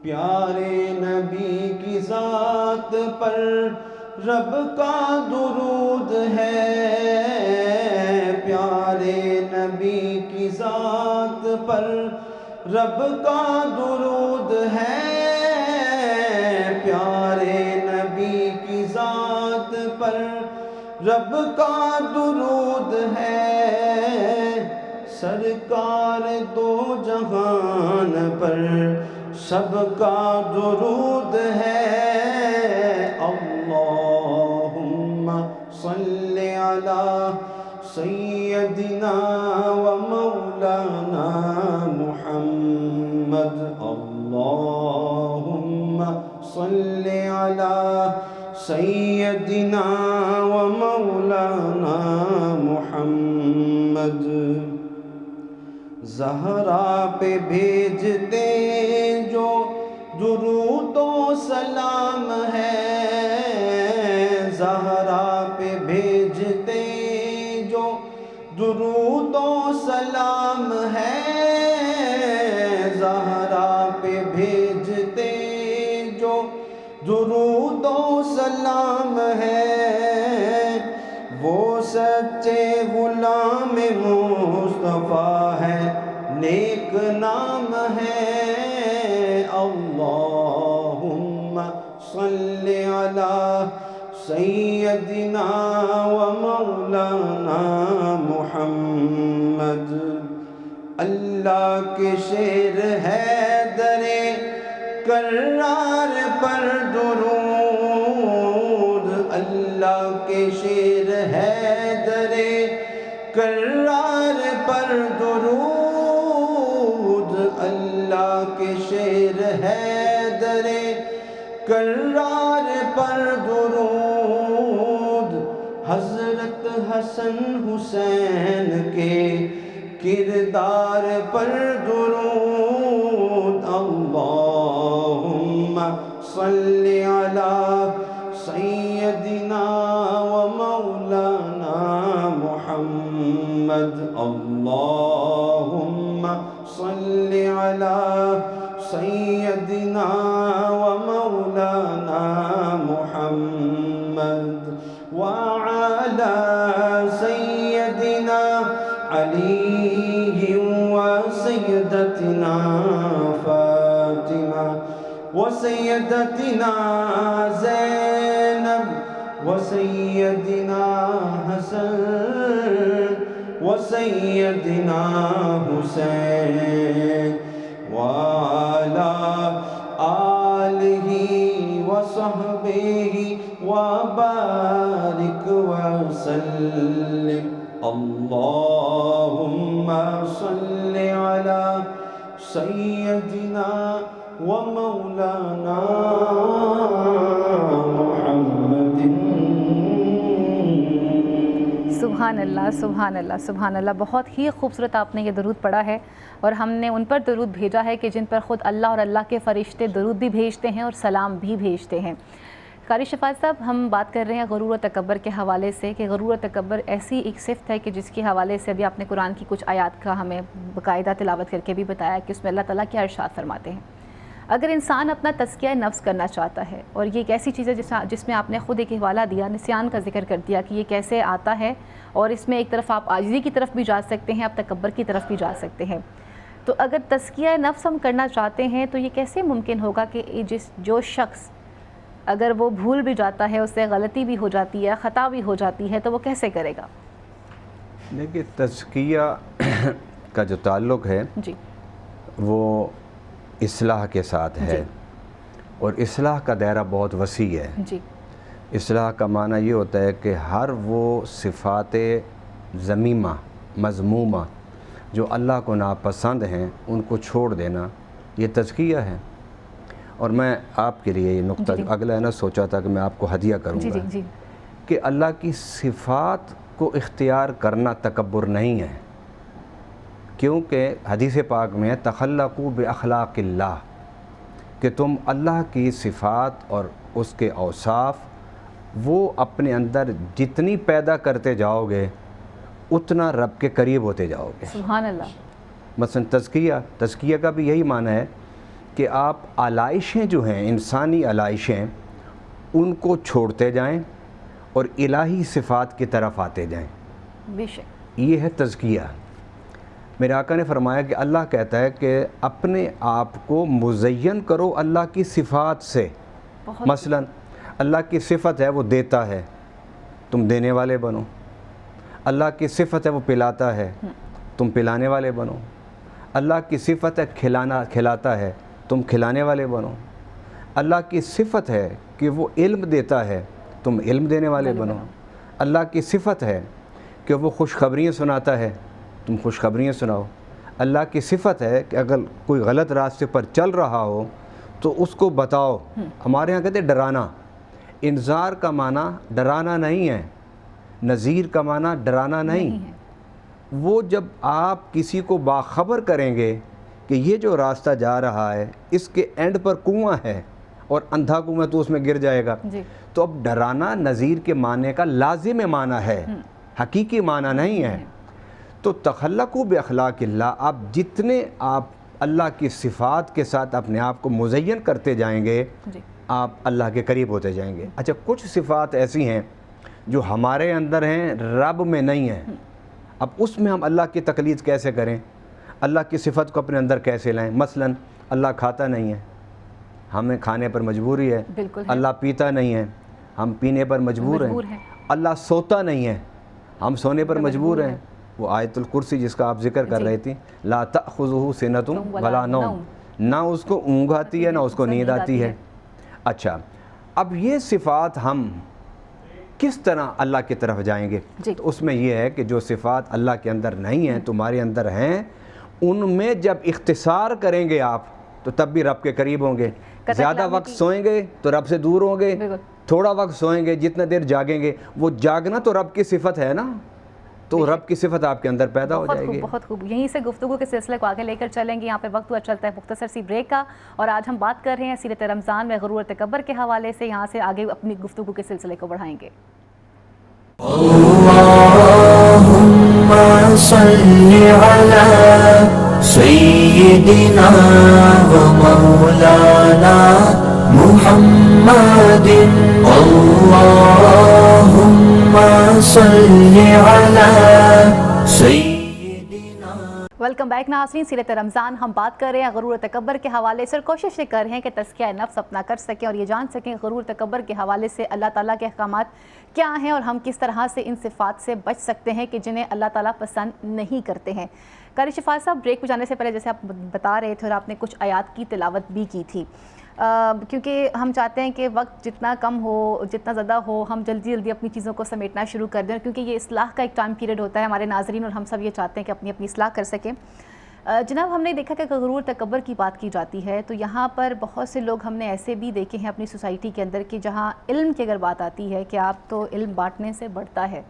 پیارے نبی کی ذات پر رب کا درود ہے، پیارے نبی کی ذات پر رب کا درود ہے، پیارے نبی کی ذات پر رب کا درود ہے، سرکار دو جہان پر سب کا درود ہے، اللہم صل علی سیدنا و مولانا محمد، اللہم صل علی سیدنا و مولانا محمد۔ زہرا پہ بھیجتے جو درود و سلام ہے، زہرا پہ بھیجتے جو درود و سلام ہے، زہرا پہ بھیجتے جو درود و سلام ہے، وہ سچے غلام مصطفیٰ ہے، نیک نام ہے، اللہم صل علی سیدنا و مولانا اللہ کے شیر حیدر کرار پر درود، اللہ کے شیر حیدر کرار پر درود، اللہ کے شیر حیدر کرار پر درود، حضرت حسن حسین کے کردار پر درود، اللہم صلی علی سیدنا و مولانا محمد، اللہم صلی علی سیدنا و مولانا محمد وعلی سیدنا علی و سیدتنا فاطمہ و سیدتنا زینب و سیدنا حسن و سیدنا حسین وعلی آلہ وصحبہ وبارک وسلم، اللہم صلی علی سیدنا و مولانا محمد۔ سبحان اللہ، سبحان اللہ، سبحان اللہ، بہت ہی خوبصورت آپ نے یہ درود پڑھا ہے، اور ہم نے ان پر درود بھیجا ہے کہ جن پر خود اللہ اور اللہ کے فرشتے درود بھی بھیجتے ہیں اور سلام بھی بھیجتے ہیں۔ قاری شفاعت صاحب، ہم بات کر رہے ہیں غرور و تکبر کے حوالے سے کہ غرور و تکبر ایسی ایک صفت ہے کہ جس کے حوالے سے ابھی آپ نے قرآن کی کچھ آیات کا ہمیں باقاعدہ تلاوت کر کے بھی بتایا کہ اس میں اللہ تعالیٰ کیا ارشاد فرماتے ہیں۔ اگر انسان اپنا تزکیہ نفس کرنا چاہتا ہے، اور یہ ایک ایسی چیز ہے جس میں آپ نے خود ایک حوالہ دیا، نسیان کا ذکر کر دیا کہ یہ کیسے آتا ہے، اور اس میں ایک طرف آپ عاجزی کی طرف بھی جا سکتے ہیں، آپ تکبر کی طرف بھی جا سکتے ہیں، تو اگر تزکیہ نفس ہم کرنا چاہتے ہیں تو یہ کیسے ممکن ہوگا کہ جو شخص اگر وہ بھول بھی جاتا ہے، اس سے غلطی بھی ہو جاتی ہے، خطا بھی ہو جاتی ہے، تو وہ کیسے کرے گا؟ دیکھیے، تزکیہ کا جو تعلق ہے جی، وہ اصلاح کے ساتھ ہے، جی، اور اصلاح کا دائرہ بہت وسیع ہے۔ جی، اصلاح کا معنی یہ ہوتا ہے کہ ہر وہ صفات ذمیمہ، مذمومہ جو اللہ کو ناپسند ہیں ان کو چھوڑ دینا، یہ تزکیہ ہے۔ اور میں آپ کے لیے یہ نقطہ جی، اگلا ہے نا سوچا تھا کہ میں آپ کو ہدیہ کروں جی، گا، جی، جی، کہ اللہ کی صفات کو اختیار کرنا تکبر نہیں ہے، کیونکہ حدیث پاک میں ہے تخلقوا باخلاق اللہ، کہ تم اللہ کی صفات اور اس کے اوصاف وہ اپنے اندر جتنی پیدا کرتے جاؤ گے اتنا رب کے قریب ہوتے جاؤ گے۔ سبحان اللہ۔ مثلا تزکیہ کا بھی یہی معنی ہے کہ آپ علائشیں جو ہیں، انسانی علائشیں، ان کو چھوڑتے جائیں اور الہی صفات کی طرف آتے جائیں، بے شک، یہ ہے تزکیہ۔ میرے آقا نے فرمایا کہ اللہ کہتا ہے کہ اپنے آپ کو مزین کرو اللہ کی صفات سے۔ بہت مثلا اللہ کی صفت ہے وہ دیتا ہے، تم دینے والے بنو۔ اللہ کی صفت ہے وہ پلاتا ہے، تم پلانے والے بنو۔ اللہ کی صفت ہے کھلاتا ہے، تم کھلانے والے بنو۔ اللہ کی صفت ہے کہ وہ علم دیتا ہے، تم علم دینے والے بنو۔ اللہ کی صفت ہے کہ وہ خوشخبریاں سناتا ہے، تم خوشخبریاں سناؤ۔ اللہ کی صفت ہے کہ اگر کوئی غلط راستے پر چل رہا ہو تو اس کو بتاؤ۔ ہمارے ہاں کہتے ہیں ڈرانا، انذار کا معنی ڈرانا نہیں ہے، نذیر کا معنی ڈرانا نہیں۔ وہ جب آپ کسی کو باخبر کریں گے کہ یہ جو راستہ جا رہا ہے اس کے اینڈ پر کنواں ہے اور اندھا کنواں تو اس میں گر جائے گا، جی، تو اب ڈرانا نذیر کے معنی کا لازم معنی ہے، حقیقی معنی نہیں ہے۔ تو تخلقوا باخلاق اللہ، آپ جتنے آپ اللہ کی صفات کے ساتھ اپنے آپ کو مزین کرتے جائیں گے، جی، آپ اللہ کے قریب ہوتے جائیں گے۔ اچھا، کچھ صفات ایسی ہیں جو ہمارے اندر ہیں، رب میں نہیں ہیں۔ اب اس میں ہم اللہ کی تقلید کیسے کریں؟ اللہ کی صفت کو اپنے اندر کیسے لائیں؟ مثلا اللہ کھاتا نہیں ہے، ہمیں کھانے پر مجبوری ہے۔ بالکل ہے۔ اللہ پیتا نہیں ہے، ہم پینے پر مجبور ہیں۔ اللہ سوتا نہیں ہے، ہم سونے پر مجبور ہیں۔ وہ آیت الکرسی جس کا آپ ذکر کر جی۔ رہی تھی، لا تأخذہ سنۃ ولا نوم، نہ اس کو اونگ آتی ہے نہ اس کو نیند آتی ہے۔ اچھا، اب یہ صفات ہم کس طرح اللہ کی طرف جائیں گے؟ جی۔ تو اس میں یہ ہے کہ جو صفات اللہ کے اندر نہیں ہیں تمہارے اندر ہیں، ان میں جب اختصار کریں گے آپ تو تب بھی رب کے قریب ہوں گے۔ زیادہ وقت سوئیں گے تو رب سے دور ہوں گے، بالکل۔ تھوڑا وقت سوئیں گے، جتنا دیر جاگیں گے، وہ جاگنا تو رب کی صفت ہے نا، تو رب کی صفت آپ کے اندر پیدا ہو جائے گی۔ بہت خوب، یہیں سے گفتگو کے سلسلے کو آگے لے کر چلیں گے۔ یہاں پہ وقت ہوا چلتا ہے مختصر سی بریک کا، اور آج ہم بات کر رہے ہیں سیرت رمضان میں غرور تکبر کے حوالے سے۔ یہاں سے آگے اپنی گفتگو کے سلسلے کو بڑھائیں گے۔ اللهم صل على سيدنا ومولانا محمد اللهم صل على سيدنا۔ ویلکم بیک ناظرین، سیرت رمضان ہم بات کر رہے ہیں غرور تکبر کے حوالے سے، اور کوشش یہ کر رہے ہیں کہ تزکیہ نفس اپنا کر سکیں اور یہ جان سکیں غرور تکبر کے حوالے سے اللہ تعالیٰ کے احکامات کیا ہیں، اور ہم کس طرح سے ان صفات سے بچ سکتے ہیں کہ جنہیں اللہ تعالیٰ پسند نہیں کرتے ہیں۔ قاری شفا صاحب، بریک پہ جانے سے پہلے جیسے آپ بتا رہے تھے اور آپ نے کچھ آیات کی تلاوت بھی کی تھی، کیونکہ ہم چاہتے ہیں کہ وقت جتنا کم ہو، جتنا زیادہ ہو، ہم جلدی جلدی اپنی چیزوں کو سمیٹنا شروع کر دیں، کیونکہ یہ اصلاح کا ایک ٹائم پیریڈ ہوتا ہے ہمارے ناظرین، اور ہم سب یہ چاہتے ہیں کہ اپنی اپنی اصلاح کر سکیں۔ جناب، ہم نے دیکھا کہ غرور تکبر کی بات کی جاتی ہے تو یہاں پر بہت سے لوگ ہم نے ایسے بھی دیکھے ہیں اپنی سوسائٹی کے اندر کہ جہاں علم کی اگر بات آتی ہے کہ آپ تو علم بانٹنے سے بڑھتا ہے،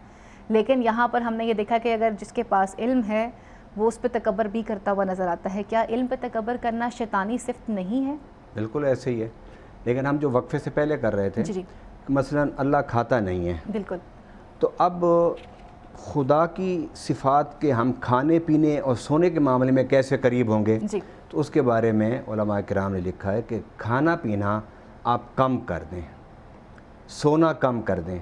لیکن یہاں پر ہم نے یہ دیکھا کہ اگر جس کے پاس علم ہے وہ اس پہ تکبر بھی کرتا ہوا نظر آتا ہے۔ کیا علم پہ تکبر کرنا شیطانی صفت نہیں ہے؟ بالکل ایسے ہی ہے، لیکن ہم جو وقفے سے پہلے کر رہے تھے، جی مثلا اللہ کھاتا نہیں ہے، بالکل، تو اب خدا کی صفات کے ہم کھانے پینے اور سونے کے معاملے میں کیسے قریب ہوں گے؟ جی تو اس کے بارے میں علماء کرام نے لکھا ہے کہ کھانا پینا آپ کم کر دیں، سونا کم کر دیں،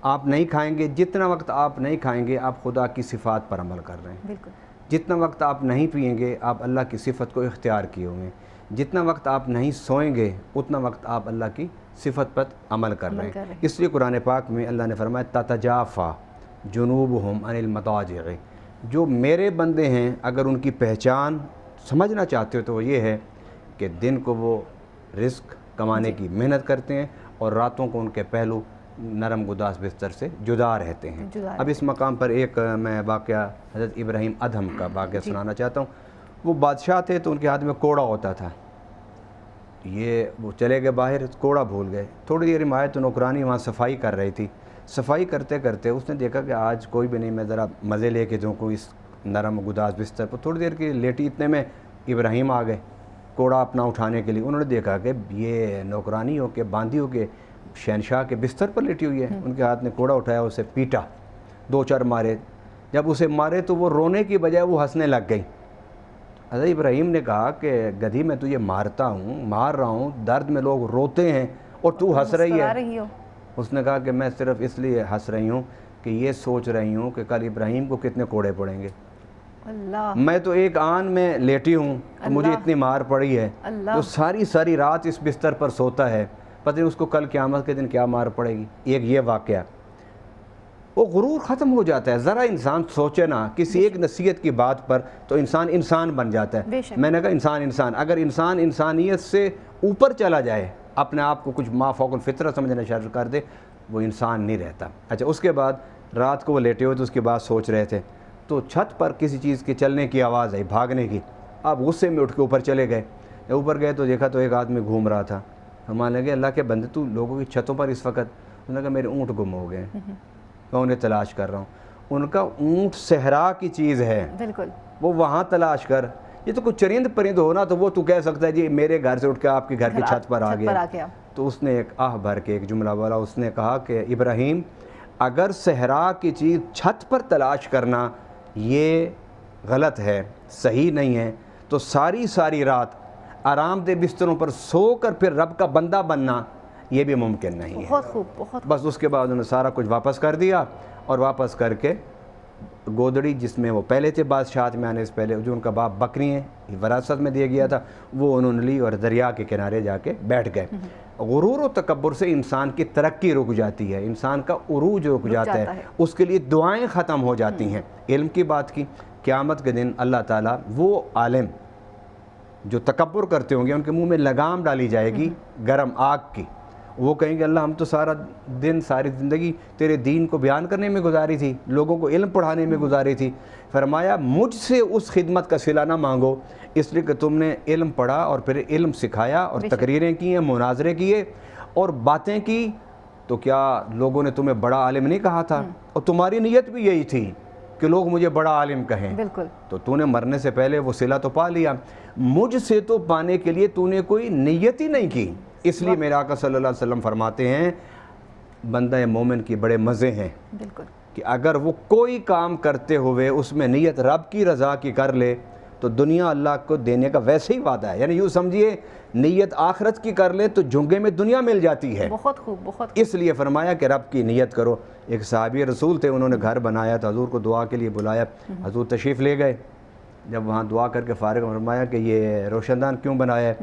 آپ نہیں کھائیں گے، جتنا وقت آپ نہیں کھائیں گے آپ خدا کی صفات پر عمل کر رہے ہیں، بالکل، جتنا وقت آپ نہیں پئیں گے آپ اللہ کی صفت کو اختیار کیے ہوئے ہیں، جتنا وقت آپ نہیں سوئیں گے اتنا وقت آپ اللہ کی صفت پر عمل کر رہے ہیں۔ اس لیے قرآن پاک میں اللہ نے فرمایا تتجافا جنوبہم عن المضاجع، جو میرے بندے ہیں اگر ان کی پہچان سمجھنا چاہتے ہو تو وہ یہ ہے کہ دن کو وہ رزق کمانے کی محنت کرتے ہیں اور راتوں کو ان کے پہلو نرم گداز بستر سے جدا رہتے ہیں۔ اب اس مقام پر ایک میں واقعہ حضرت ابراہیم ادہم کا واقعہ سنانا چاہتا ہوں۔ وہ بادشاہ تھے تو ان کے ہاتھ میں کوڑا ہوتا تھا، وہ چلے گئے باہر، کوڑا بھول گئے، تھوڑی دیر میں آئے تو نوکرانی وہاں صفائی کر رہی تھی، صفائی کرتے کرتے اس نے دیکھا کہ آج کوئی بھی نہیں، میں ذرا مزے لے کے دوں کوئی اس نرم گداز بستر پر، تھوڑی دیر کی لیٹی، اتنے میں ابراہیم آ گئے کوڑا اپنا اٹھانے کے لیے۔ انہوں نے دیکھا کہ یہ نوکرانی ہو کے باندھی ہو کے شہنشاہ کے بستر پر لیٹی ہوئی ہے، ان کے ہاتھ نے کوڑا اٹھایا، اسے پیٹا، 2-4 مارے، جب اسے مارے تو وہ رونے کی بجائے وہ ہنسنے لگ گئی۔ حضرت ابراہیم نے کہا کہ گدھی میں تجھے مارتا ہوں، مار رہا ہوں، درد میں لوگ روتے ہیں اور تو ہنس رہی ہے۔ اس نے کہا کہ میں صرف اس لیے ہنس رہی ہوں کہ یہ سوچ رہی ہوں کہ کل ابراہیم کو کتنے کوڑے پڑیں گے، میں تو ایک آن میں لیٹی ہوں تو مجھے اتنی مار پڑی ہے، تو ساری رات اس بستر پر سوتا ہے، پتہ نہیں اس کو کل قیامت کے دن کیا مار پڑے گی۔ ایک یہ واقعہ، وہ غرور ختم ہو جاتا ہے۔ ذرا انسان سوچے نا کسی ایک نصیحت کی بات پر تو انسان بن جاتا ہے۔ میں نے کہا انسان اگر انسانیت سے اوپر چلا جائے، اپنے آپ کو کچھ ما فوق الفطرت سمجھنا شروع کر دے، وہ انسان نہیں رہتا۔ اچھا، اس کے بعد رات کو وہ لیٹے ہوئے تو اس کے بعد سوچ رہے تھے، تو چھت پر کسی چیز کے چلنے کی آواز آئی، بھاگنے کی۔ آپ غصے میں اٹھ کے اوپر چلے گئے، اوپر گئے تو دیکھا تو ایک آدمی گھوم رہا تھا۔ فرمانے لگے اللہ کے بندے تو لوگوں کی چھتوں پر اس وقت؟ انہوں نے کہا میرے اونٹ گم ہو گئے، میں انہیں تلاش کر رہا ہوں۔ ان کا اونٹ صحرا کی چیز ہے، بالکل، وہ وہاں تلاش کر، یہ تو کوئی چرند پرند ہونا تو وہ تو کہہ سکتا ہے جی میرے گھر سے اٹھ کے آپ کے گھر کی چھت پر آ گیا۔ تو اس نے ایک آہ بھر کے ایک جملہ بولا، اس نے کہا کہ ابراہیم اگر صحرا کی چیز چھت پر تلاش کرنا یہ غلط ہے، صحیح نہیں ہے، تو ساری رات آرام دہ بستروں پر سو کر پھر رب کا بندہ بننا یہ بھی ممکن نہیں ہے۔ بہت خوب، بہت بس اس کے بعد انہوں نے سارا کچھ واپس کر دیا، اور واپس کر کے گودڑی جس میں وہ پہلے تھے بادشاہت میں آنے سے پہلے، جو ان کا باپ بکری ہیں وراثت میں دیا گیا تھا، وہ انہوں نے لی اور دریا کے کنارے جا کے بیٹھ گئے۔ غرور و تکبر سے انسان کی ترقی رک جاتی ہے، انسان کا عروج رک جاتا ہے، اس کے لیے دعائیں ختم ہو جاتی ہیں۔ علم کی بات کی، قیامت کے دن اللہ تعالیٰ وہ عالم جو تکبر کرتے ہوں گے ان کے منہ میں لگام ڈالی جائے گی گرم آگ کی، وہ کہیں گے اللہ ہم تو سارا دن ساری زندگی تیرے دین کو بیان کرنے میں گزاری تھی، لوگوں کو علم پڑھانے میں گزاری تھی۔ فرمایا مجھ سے اس خدمت کا صلہ نہ مانگو، اس لیے کہ تم نے علم پڑھا اور پھر علم سکھایا اور تقریریں کی ہیں، مناظرے کیے اور باتیں کی، تو کیا لوگوں نے تمہیں بڑا عالم نہیں کہا تھا؟ اور تمہاری نیت بھی یہی تھی کہ لوگ مجھے بڑا عالم کہیں، بالکل، تو تو نے مرنے سے پہلے وہ صلہ تو پا لیا، مجھ سے تو پانے کے لیے تو نے کوئی نیت ہی نہیں کی۔ اس لیے میرے آقا صلی اللہ علیہ وسلم فرماتے ہیں بندہ مومن کی بڑے مزے ہیں، بالکل، کہ اگر وہ کوئی کام کرتے ہوئے اس میں نیت رب کی رضا کی کر لے تو دنیا اللہ کو دینے کا ویسے ہی وعدہ ہے، یعنی یوں سمجھیے نیت آخرت کی کر لے تو جھنگے میں دنیا مل جاتی ہے۔ بہت خوب، بہت خوب۔ اس لیے فرمایا کہ رب کی نیت کرو۔ ایک صحابی رسول تھے، انہوں نے گھر بنایا تو حضور کو دعا کے لیے بلایا، حضور تشریف لے گئے، جب وہاں دعا کر کے فارغ فرمایا کہ یہ روشن دان کیوں بنایا ہے؟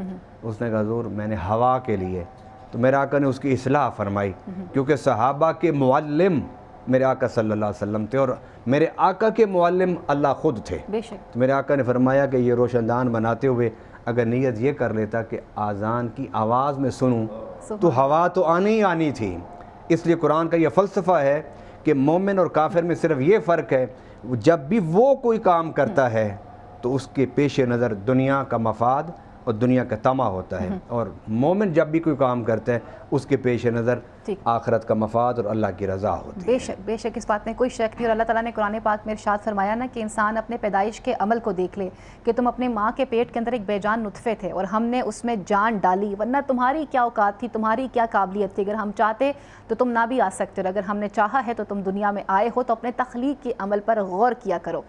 اس نے کہا حضور میں نے ہوا کے لیے، تو میرے آقا نے اس کی اصلاح فرمائی، کیونکہ صحابہ کے معلم میرے آقا صلی اللہ علیہ وسلم تھے اور میرے آقا کے معلم اللہ خود تھے۔ بے شک، تو میرے آقا نے فرمایا کہ یہ روشن دان بناتے ہوئے اگر نیت یہ کر لیتا کہ آذان کی آواز میں سنوں تو ہوا تو آنی ہی آنی تھی۔ اس لیے قرآن کا یہ فلسفہ ہے کہ مومن اور کافر میں صرف یہ فرق ہے، جب بھی وہ کوئی کام کرتا ہے تو اس کے پیش نظر دنیا کا مفاد اور دنیا کا طمع ہوتا ہے، اور مومن جب بھی کوئی کام کرتا ہے اس کے پیش نظر آخرت کا مفاد اور اللہ کی رضا ہوتی ہے۔ بے شک، بے شک، اس بات میں کوئی شک نہیں۔ اور اللہ تعالیٰ نے قرآن پاک میں ارشاد فرمایا نا کہ انسان اپنے پیدائش کے عمل کو دیکھ لے کہ تم اپنے ماں کے پیٹ کے اندر ایک بے جان نطفے تھے اور ہم نے اس میں جان ڈالی، ورنہ تمہاری کیا اوقات تھی، تمہاری کیا قابلیت تھی، اگر ہم چاہتے تو تم نہ بھی آ سکتے، اور اگر ہم نے چاہا ہے تو تم دنیا میں آئے ہو، تو اپنے تخلیق کے عمل پر غور کیا کرو۔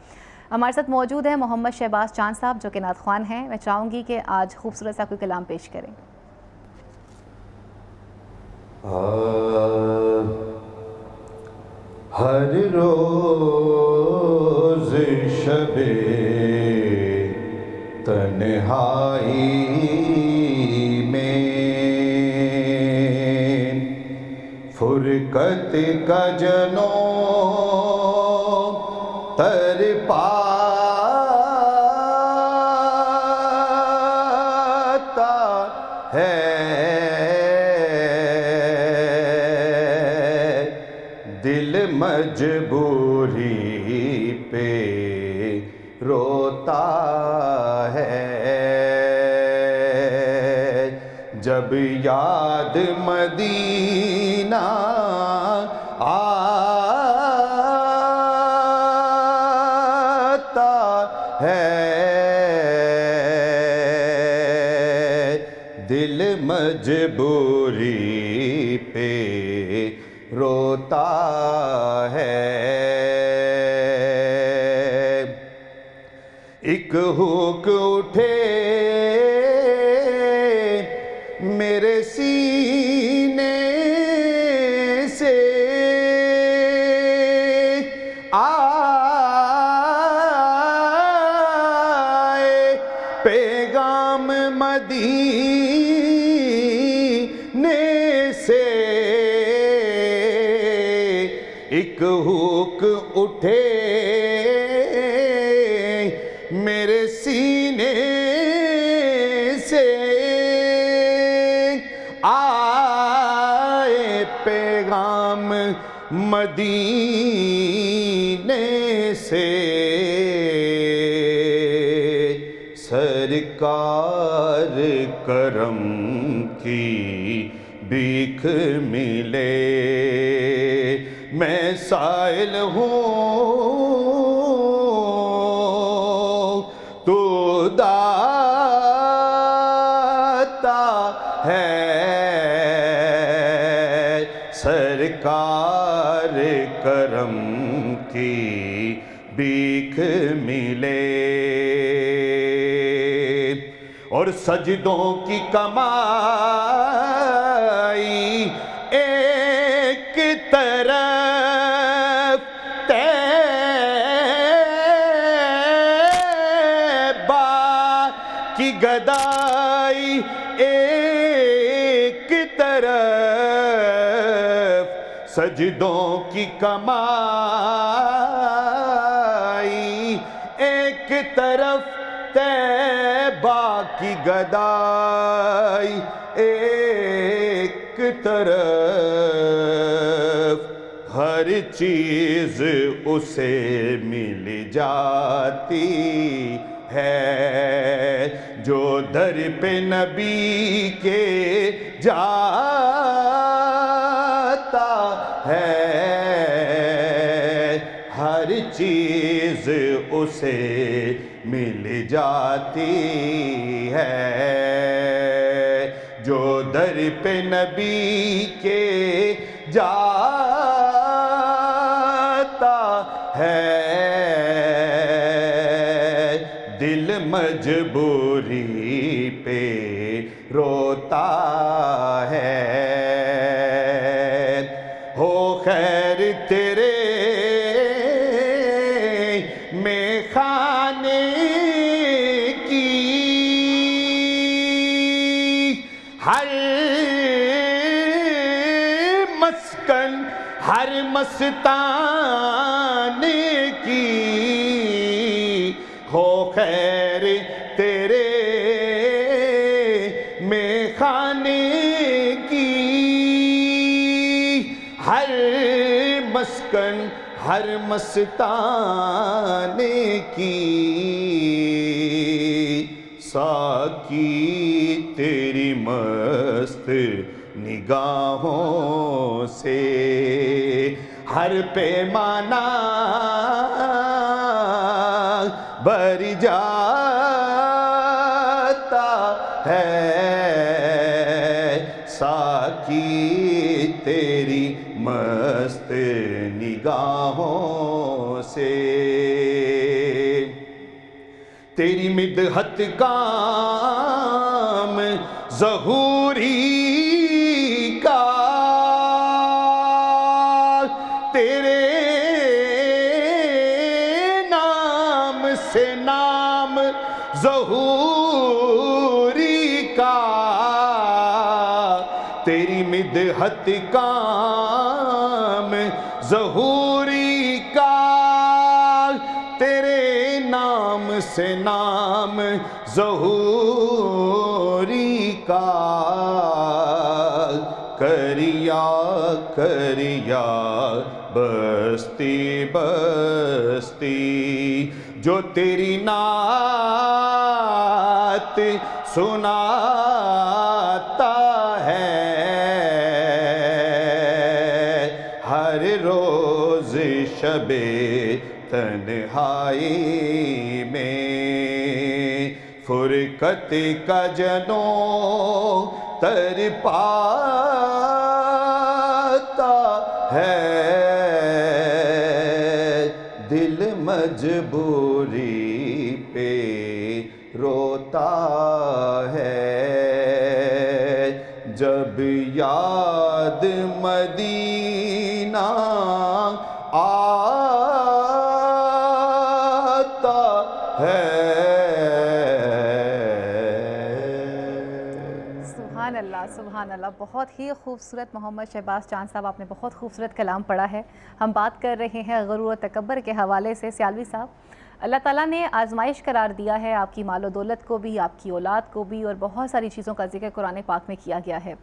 ہمارے ساتھ موجود ہیں محمد شہباز چاند صاحب جو کہ نعت خوان ہیں، میں چاہوں گی کہ آج خوبصورت سا کوئی کلام پیش کریں۔ ہر روز شب تنہائی میں فرقت کا جنوں تر پاتا ہے، دل مجبوری پہ روتا ہے، جب یاد مدینہ آتا ہے، دل مجبوری پہ روتا ہے، ایک ہوک اٹھے میرے سینے سے، آئے پیغام مدینے سے، ایک ہوک اٹھے میرے سینے سے، آئے پیغام مدینے سے، سرکار کرم کی بھیک ملے، میں سائل ہوں تو داتا ہے، سرکار کرم کی بھیک ملے، اور سجدوں کی کمائی ایک طرف تیرے گدائی ایک طرف سجدوں کی کمائی، ایک طرف طیبہ کی گدائی، ایک طرف ہر چیز اسے مل جاتی ہے، جو در پہ نبی کے جاتا ہے، ہر چیز اسے مل جاتی ہے، جو در پہ نبی کے جاتا ہے۔ دل مجبوری پہ روتا ہے، ہو خیر تیرے میخانے کی، ہر مسکن ہر مستانے کی، ہو خیر تیرے میخانے کی، ہر مسکن ہر مستانے کی، ساقی تیری مست نگاہوں سے ہر پیمانہ بھر جاتا ہے، ساقی تیری مست نگاہوں سے، تیری مدحت کام ظہوری کا، تیرے نام سے نام ظہوری کا، تیری مدحت کام ظہوری کا، تیرے نام سے نام ظہوری کا، کریا کریا بستی بستی جو تیری نعت سناتا ہے، ہر روز شب تنہائی میں فرقت کا جنوں تر پاتا ہے، دل مجبوری پہ روتا ہے، جب یاد مدینہ آتا ہے۔ سبحان اللہ سبحان اللہ، بہت ہی خوبصورت محمد شہباز چاند صاحب، آپ نے بہت خوبصورت کلام پڑھا ہے۔ ہم بات کر رہے ہیں غرور و تکبر کے حوالے سے۔ سیالوی صاحب، اللہ تعالیٰ نے آزمائش قرار دیا ہے آپ کی مال و دولت کو بھی، آپ کی اولاد کو بھی، اور بہت ساری چیزوں کا ذکر قرآن پاک میں کیا گیا ہے۔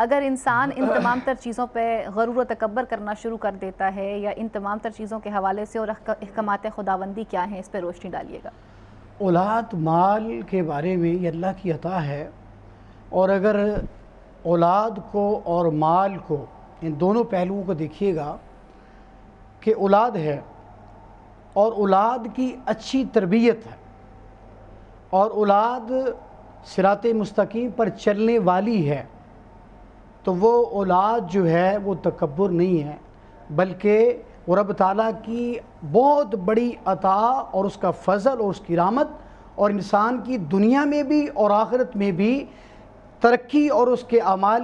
اگر انسان ان تمام تر چیزوں پہ غرور و تکبر کرنا شروع کر دیتا ہے، یا ان تمام تر چیزوں کے حوالے سے اور احکامات خداوندی کیا ہیں، اس پہ روشنی ڈالیے گا۔ اولاد مال کے بارے میں یہ اللہ کی عطا ہے، اور اگر اولاد کو اور مال کو، ان دونوں پہلوؤں کو دیکھیے گا کہ اولاد ہے اور اولاد کی اچھی تربیت ہے، اور اولاد صراط مستقیم پر چلنے والی ہے، تو وہ اولاد جو ہے وہ تکبر نہیں ہے، بلکہ وہ رب تعالیٰ کی بہت بڑی عطا اور اس کا فضل اور اس کی رحمت، اور انسان کی دنیا میں بھی اور آخرت میں بھی ترقی، اور اس کے اعمال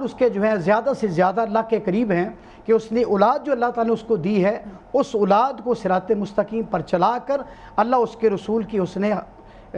اس کے جو ہے زیادہ سے زیادہ اللہ کے قریب ہیں، کہ اس نے اولاد جو اللہ تعالیٰ نے اس کو دی ہے، اس اولاد کو صراط مستقیم پر چلا کر اللہ اس کے رسول کی اس نے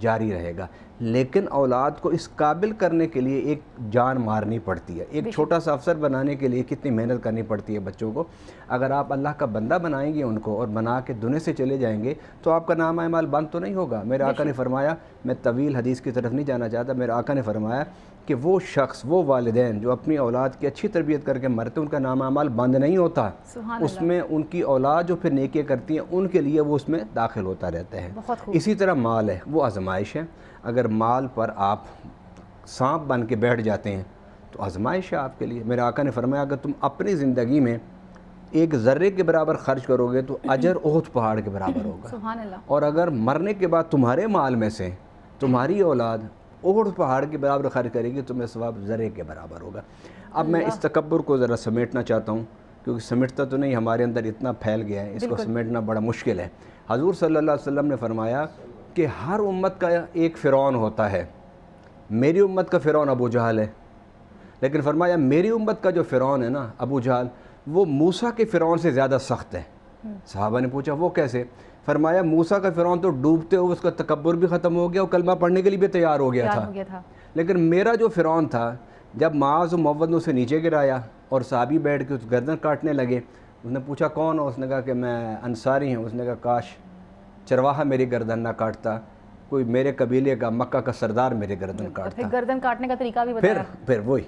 جاری رہے گا، لیکن اولاد کو اس قابل کرنے کے لیے ایک جان مارنی پڑتی ہے، ایک چھوٹا سا افسر بنانے کے لیے کتنی محنت کرنی پڑتی ہے بچوں کو۔ اگر آپ اللہ کا بندہ بنائیں گے ان کو اور بنا کے دنیا سے چلے جائیں گے تو آپ کا نام اعمال بند تو نہیں ہوگا۔ میرے آقا نے فرمایا، میں طویل حدیث کی طرف نہیں جانا چاہتا، میرے آقا نے فرمایا کہ وہ شخص، وہ والدین جو اپنی اولاد کی اچھی تربیت کر کے مرتے ہیں، ان کا نام اعمال بند نہیں ہوتا، اس میں ان کی اولاد جو پھر نیکیاں کرتی ہیں ان کے لیے وہ اس میں داخل ہوتا رہتا ہے۔ اسی طرح مال ہے، وہ آزمائش ہے۔ اگر مال پر آپ سانپ بن کے بیٹھ جاتے ہیں تو آزمائش ہے آپ کے لیے۔ میرے آقا نے فرمایا اگر تم اپنی زندگی میں ایک ذرے کے برابر خرچ کرو گے تو اجر احد پہاڑ کے برابر ہوگا، سبحان اللہ۔ اور اگر مرنے کے بعد تمہارے مال میں سے تمہاری اولاد احد پہاڑ کے برابر خرچ کرے گی، تمہیں ثواب ذرے کے برابر ہوگا۔ اب میں اس تکبر کو ذرا سمیٹنا چاہتا ہوں، کیونکہ سمیٹتا تو نہیں، ہمارے اندر اتنا پھیل گیا ہے، اس کو سمیٹنا بڑا مشکل ہے۔ حضور صلی اللہ علیہ وسلم نے فرمایا کہ ہر امت کا ایک فرعون ہوتا ہے۔ میری امت کا فرعون ابو جہل ہے، لیکن فرمایا میری امت کا جو فرعون ہے نا ابو جہل، وہ موسیٰ کے فرعون سے زیادہ سخت ہے۔ صحابہ نے پوچھا وہ کیسے؟ فرمایا موسیٰ کا فرعون تو ڈوبتے ہوئے اس کا تکبر بھی ختم ہو گیا اور کلمہ پڑھنے کے لیے بھی تیار ہو گیا تھا، لیکن میرا جو فرعون تھا جب معاذ و معوذ نے اسے نیچے گرایا اور صحابی بیٹھ کے اس گردن کاٹنے لگے، اس نے پوچھا کون ہو؟ اس نے کہا کہ میں انصاری ہوں۔ اس نے کہا کاش چرواہا میری گردن نہ کاٹتا، کوئی میرے قبیلے کا مکہ کا سردار میرے گردن کاٹتا۔ پھر گردن کاٹنے کا طریقہ بھی بتایا۔ پھر وہی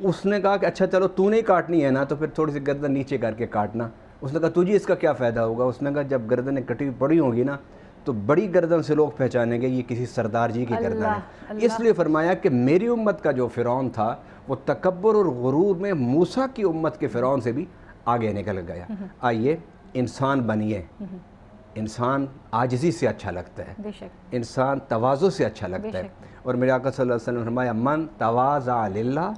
اس نے کہا کہ اچھا چلو تو نہیں کاٹنی ہے نا تو پھر تھوڑی سی گردن نیچے کر کے کاٹنا۔ اس نے کہا تجھے اس کا کیا فائدہ ہوگا؟ اس نے کہا جب گردنیں کٹی ہوئی پڑی ہوں گی نا تو بڑی گردن سے لوگ پہچانیں گے یہ کسی سردار جی کی گردن ہے۔ اس لیے فرمایا کہ میری امت کا جو فرعون تھا وہ تکبر اور غرور میں موسیٰ کی امت کے فرعون سے بھی آگے نکل گیا۔ آئیے انسان بنیے، انسان عاجزی سے اچھا لگتا ہے، انسان تواضع سے اچھا لگتا ہے، اور میرے آقا صلی اللہ علیہ وسلم نے فرمایا من تواضع للہ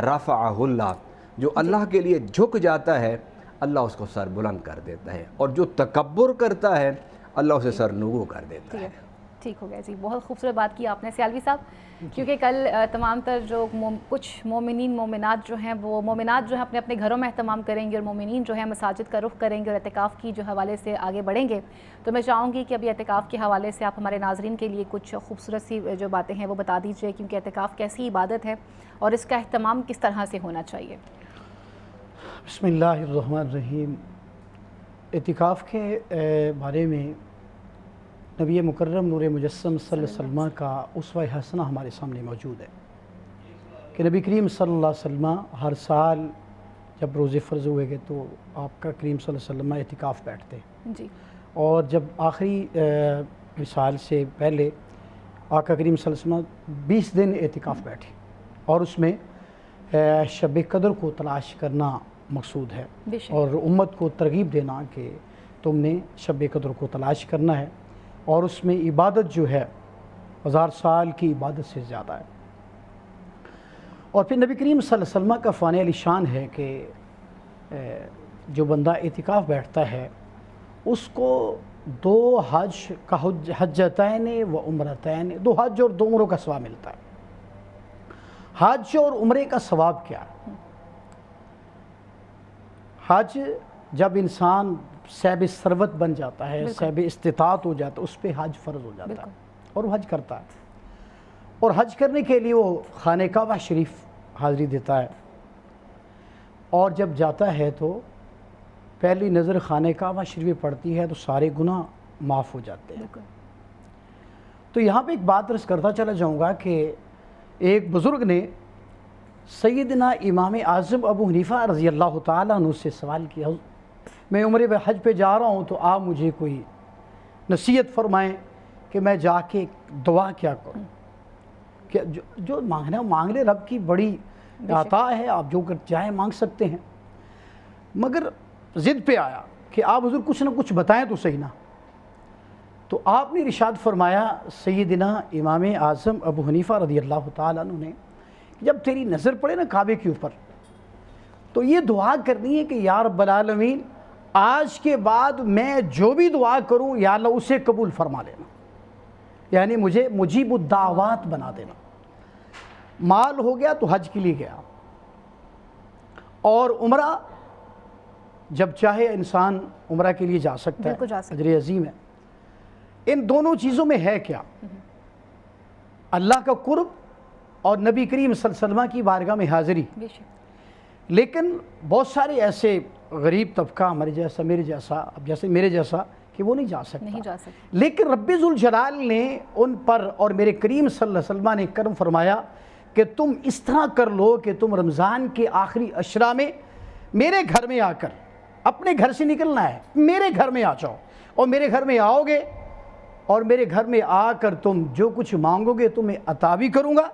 رفعہ اللہ، جو اللہ کے لیے جھک جاتا ہے اللہ اس کو سر بلند کر دیتا ہے، اور جو تکبر کرتا ہے اللہ اسے سر نگو کر دیتا ہے۔ ٹھیک ہو گیا جی، بہت خوبصورت بات کی آپ نے سیالوی صاحب، کیونکہ کل تمام تر جو کچھ مومنین مومنات جو ہیں وہ مومنات جو ہیں اپنے اپنے گھروں میں اہتمام کریں گے، اور مومنین جو ہیں مساجد کا رخ کریں گے اور اعتکاف کی جو حوالے سے آگے بڑھیں گے۔ تو میں چاہوں گی کہ ابھی اعتکاف کے حوالے سے آپ ہمارے ناظرین کے لیے کچھ خوبصورت سی جو باتیں ہیں وہ بتا دیجئے، کیونکہ اعتکاف کیسی عبادت ہے اور اس کا اہتمام کس طرح سے ہونا چاہیے۔ بسم اللہ الرحمن الرحیم۔ اعتکاف کے بارے میں نبی مکرم نور مجسم صلی اللہ علیہ وسلم کا اسوہ حسنہ ہمارے سامنے موجود ہے کہ نبی کریم صلی اللہ علیہ وسلم ہر سال جب روزے فرض ہوئے گے تو آپ کا کریم صلی اللہ علیہ وسلم اعتکاف بیٹھتے جی، اور جب آخری وصال سے پہلے آقا کریم صلی اللہ علیہ وسلم 20 دن اعتکاف بیٹھے، اور اس میں شب قدر کو تلاش کرنا مقصود ہے، اور امت کو ترغیب دینا کہ تم نے شب قدر کو تلاش کرنا ہے، اور اس میں عبادت جو ہے 1000 سال کی عبادت سے زیادہ ہے۔ اور پھر نبی کریم صلی اللہ علیہ وسلم کا فان علی شان ہے کہ جو بندہ اعتکاف بیٹھتا ہے اس کو 2 حج کا حجتین و عمرتین، 2 حج اور 2 عمروں کا ثواب ملتا ہے۔ حج اور عمرے کا ثواب کیا ہے؟ حج جب انسان صاحب ثروت بن جاتا ہے، صاحب استطاعت ہو جاتا ہے، اس پہ حج فرض ہو جاتا ہے اور وہ حج کرتا ہے، اور حج کرنے کے لیے وہ خانہ کعبہ شریف حاضری دیتا ہے، اور جب جاتا ہے تو پہلی نظر خانہ کعبہ شریف پڑتی ہے تو سارے گناہ معاف ہو جاتے ہیں۔ تو یہاں پہ ایک بات عرض کرتا چلا جاؤں گا کہ ایک بزرگ نے سیدنا امام اعظم ابو حنیفہ رضی اللہ تعالیٰ عنہ سے سوال کیا، میں عمرے حج پہ جا رہا ہوں تو آپ مجھے کوئی نصیحت فرمائیں کہ میں جا کے دعا کیا کروں، کہ جو مانگنا مانگ لے، رب کی بڑی عطا ہے، آپ جو چاہیں مانگ سکتے ہیں، مگر ضد پہ آیا کہ آپ حضور کچھ نہ کچھ بتائیں تو صحیح نا۔ تو آپ نے ارشاد فرمایا سیدنا امام اعظم ابو حنیفہ رضی اللہ تعالیٰ عنہ نے، جب تیری نظر پڑے نا کعبے کے اوپر تو یہ دعا کرنی ہے کہ یا رب العالمین آج کے بعد میں جو بھی دعا کروں یا اللہ اسے قبول فرما لینا، یعنی مجھے مجیب الدعوات بنا دینا۔ مال ہو گیا تو حج کے لیے گیا، اور عمرہ جب چاہے انسان عمرہ کے لیے جا سکتا ہے، اجر عظیم ہے، ان دونوں چیزوں میں ہے کیا؟ اللہ کا قرب اور نبی کریم صلی اللہ علیہ وسلم کی بارگاہ میں حاضری. بے شک. لیکن بہت سارے ایسے غریب طبقہ ہمارے جیسا، میرے جیسا، اب جیسے میرے جیسا، کہ وہ نہیں جا سکتا. لیکن رب ذوالجلال نے ان پر اور میرے کریم صلی اللہ علیہ وسلم نے کرم فرمایا کہ تم اس طرح کر لو کہ تم رمضان کے آخری عشرہ میں میرے گھر میں آ کر، اپنے گھر سے نکلنا ہے، میرے گھر میں آ جاؤ، اور میرے گھر میں آؤ گے اور میرے گھر میں آ کر تم جو کچھ مانگو گے تمہیں عطا بھی کروں گا،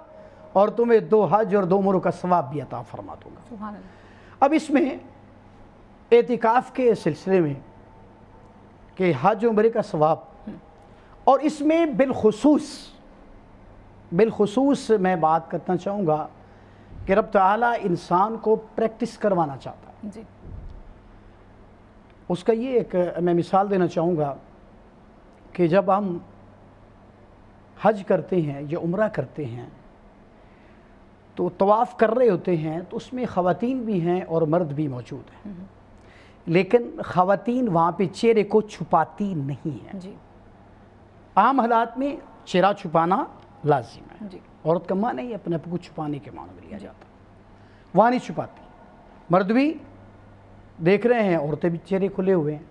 اور تمہیں 2 حج اور 2 عمروں کا ثواب بھی عطا فرما دوں گا. سبحان اللہ. اب اس میں اعتکاف کے سلسلے میں کہ حج و عمرے کا ثواب، اور اس میں بالخصوص میں بات کرنا چاہوں گا کہ رب تعالیٰ انسان کو پریکٹس کروانا چاہتا ہے. جی. اس کا یہ ایک میں مثال دینا چاہوں گا کہ جب ہم حج کرتے ہیں یا عمرہ کرتے ہیں تو طواف کر رہے ہوتے ہیں تو اس میں خواتین بھی ہیں اور مرد بھی موجود ہیں، لیکن خواتین وہاں پہ چہرے کو چھپاتی نہیں ہیں. جی. عام حالات میں چہرہ چھپانا لازم ہے. جی. عورت کا معنی نہیں اپنے آپ کو چھپانے کے معنی میں لیا جاتا، وہاں نہیں چھپاتی. مرد بھی دیکھ رہے ہیں، عورتیں بھی چہرے کھلے ہوئے ہیں،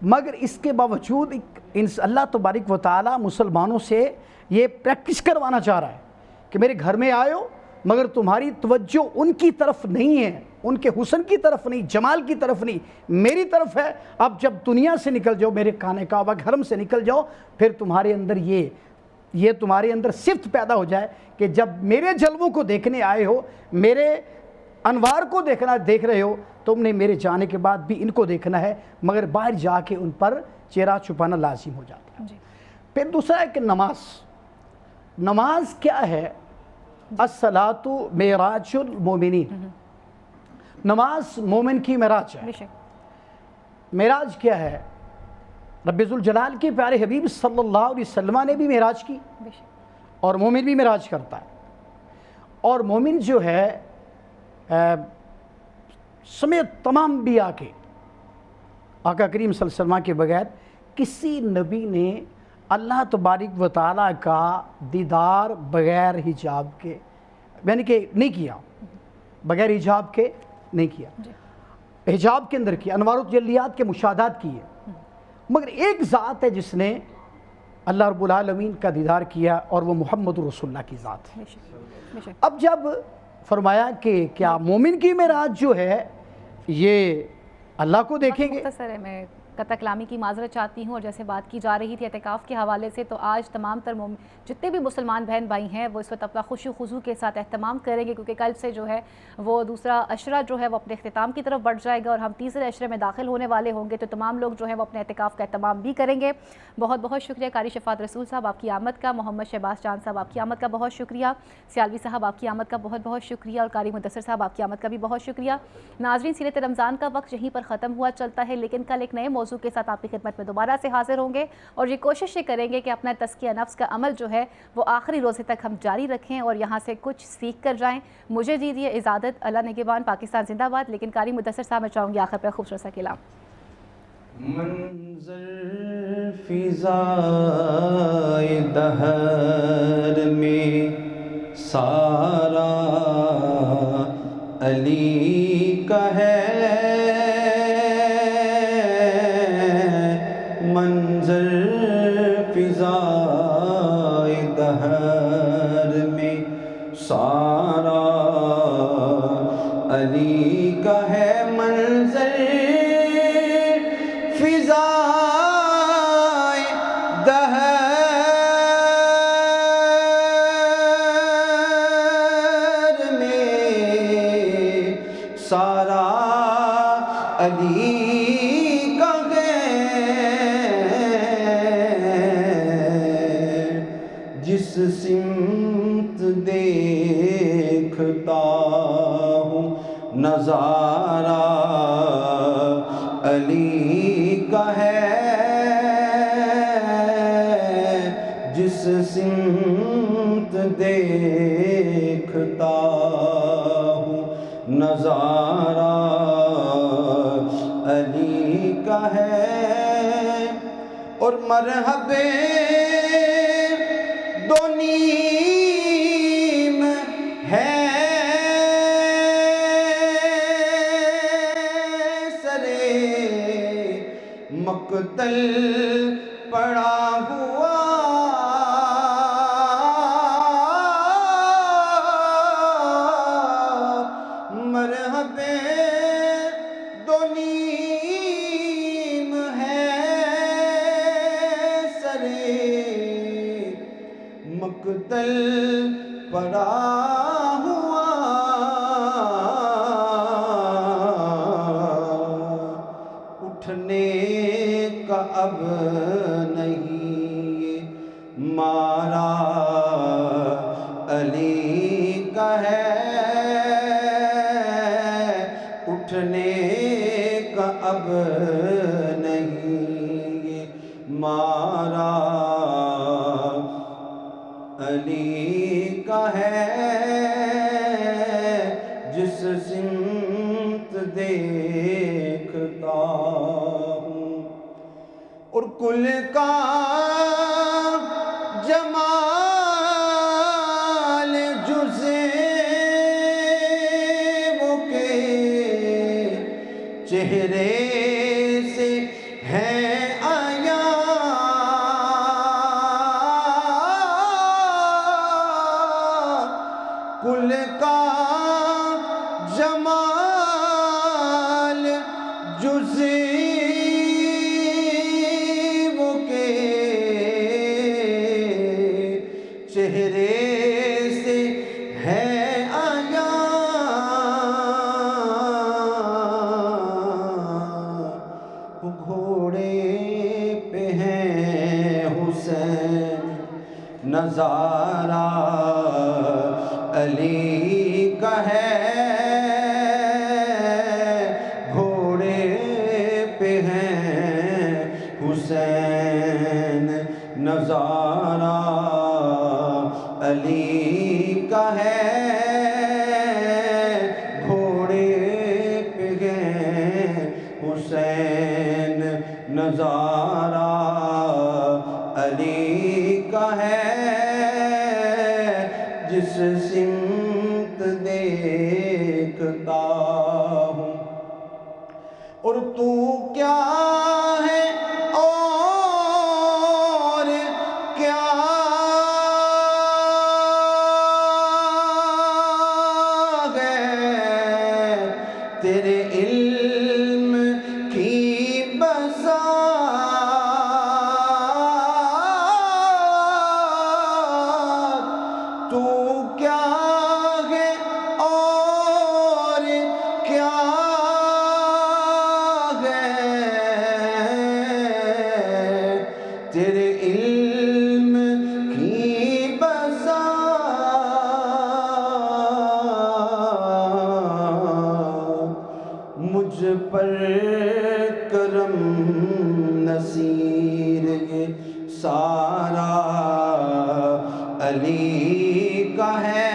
مگر اس کے باوجود اللہ تبارک و تعالی مسلمانوں سے یہ پریکٹس کروانا چاہ رہا ہے کہ میرے گھر میں آئے ہو مگر تمہاری توجہ ان کی طرف نہیں ہے، ان کے حسن کی طرف نہیں، جمال کی طرف نہیں، میری طرف ہے. اب جب دنیا سے نکل جاؤ، میرے خانہ کعبہ حرم سے نکل جاؤ، پھر تمہارے اندر یہ تمہارے اندر صفت پیدا ہو جائے کہ جب میرے جلووں کو دیکھنے آئے ہو، میرے انوار کو دیکھ رہے ہو، تم نے میرے جانے کے بعد بھی ان کو دیکھنا ہے، مگر باہر جا کے ان پر چہرہ چھپانا لازم ہو جاتا ہے. پھر دوسرا ہے کہ نماز کیا ہے؟ الصلاۃ معراج المومنین. نماز مومن کی معراج ہے. معراج کیا ہے؟ رب ذوالجلال کے پیارے حبیب صلی اللہ علیہ وسلم نے بھی معراج کی، اور مومن بھی معراج کرتا ہے. اور مومن جو ہے سمیت تمام انبیاء کے آقا کریم صلی اللہ علیہ وسلم کے بغیر کسی نبی نے اللہ تبارک و تعالیٰ کا دیدار بغیر حجاب کے یعنی کہ نہیں کیا، بغیر حجاب کے نہیں کیا. حجاب کے اندر کیا، انوار و تجلیات کے مشاہدات کیے، مگر ایک ذات ہے جس نے اللہ رب العالمین کا دیدار کیا، اور وہ محمد رسول اللہ کی ذات ہے. اب جب فرمایا کہ کیا مومن کی معراج جو ہے یہ اللہ کو دیکھیں گے. مختصر ہے، میں قطع کلامی کی معذرت چاہتی ہوں، اور جیسے بات کی جا رہی تھی اعتکاف کے حوالے سے، تو آج تمام تر جتنے بھی مسلمان بہن بھائی ہیں وہ اس وقت اپنا خوشی خضوع کے ساتھ اہتمام کریں گے، کیونکہ کل سے جو ہے وہ دوسرا عشرہ جو ہے وہ اپنے اختتام کی طرف بڑھ جائے گا، اور ہم تیسرے عشرے میں داخل ہونے والے ہوں گے. تو تمام لوگ جو ہے وہ اپنے اعتکاف کا اہتمام بھی کریں گے. بہت بہت شکریہ قاری شفاعت رسول صاحب آپ کی آمد کا، محمد شہباز چاند صاحب آپ کی آمد کا بہت شکریہ، سیالوی صاحب آپ کی آمد کا بہت بہت شکریہ، اور قاری مدثر صاحب آپ کی آمد کا بھی بہت شکریہ. ناظرین، سیرت رمضان کا وقت یہیں پر ختم ہوا چلتا ہے، لیکن کل ایک نئے موضوع کے ساتھ آپ کی خدمت میں دوبارہ سے حاضر ہوں گے، اور یہ کوشش یہ کریں گے کہ اپنا تزکیہ نفس کا عمل جو ہے وہ آخری روزے تک ہم جاری رکھیں اور یہاں سے کچھ سیکھ کر جائیں. مجھے دیجیے اجازت. اللہ نگہبان، پاکستان زندہ باد. لیکن قاری مدثر صاحب میں چاہوں گی آخر پہ خوبصورت سا کلام. منظر فضائے دہر میں سارا علی کا ہے، منظر فضائے دہر میں سارا علی کا ہے، منظر فضائے دہر میں سارا علی کا ہے، جس سمت دیکھتا ہوں نظارہ علی کا ہے، جس سمت دیکھتا ہوں نظارہ علی کا ہے. اور مرحبے دو نیم ہے سرے مقتل پڑا ہوا مرحبے دو نیم ہے سرے مقتل پڑا ہوا اٹھنے کا اب نہیں یہ مارا علی کا ہے اٹھنے کا اب نہیں یہ مارا علی کا ہے جس سمت دیکھتا ہوں اور کل کا جمال جزے وہ کے چہرے سے ہے آیا کل کا جمال جزے وہ کے چہرے سے ہے آیا گھوڑے پہ ہیں حسین نظارہ علی کا ہے گھوڑے پہ ہیں حسین نظارہ علی کا ہے گھوڑے پہ ہیں حسین نظارہ علی کا ہے جس سمت دیکھتا ہوں اور تو کیا ہے اور کیا ہے تیرے علم کی بساط تو کیا ہے اور کیا ہے تیرے علم کی بساط مجھ پر کرم نصیر یہ سارا علی کا ہے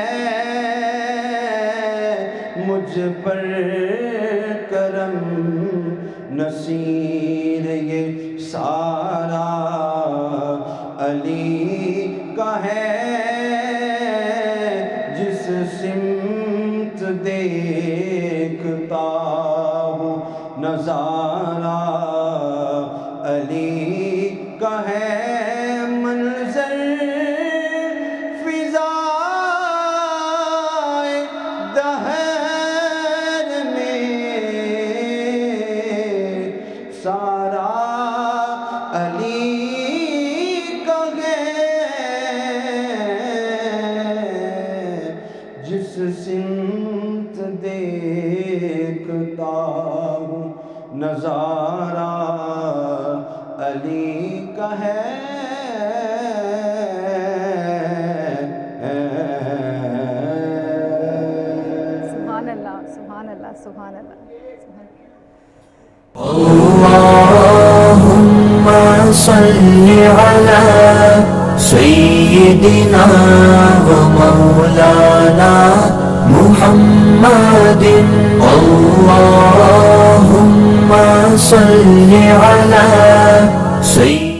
مجھ پر کرم نصیر یہ سارا علی کا ہے جس سمت دیکھتا ہوں نظارہ علی کا ہے منظر فضائے دہر میں سارا علی کا ہے جس سمت دیکھتا ہوں نظارہ علی کا ہے سبحان اللہ سبحان اللہ سبحان اللہ اللهم صل على سيدنا ومولانا محمد اللهم صل على سيدنا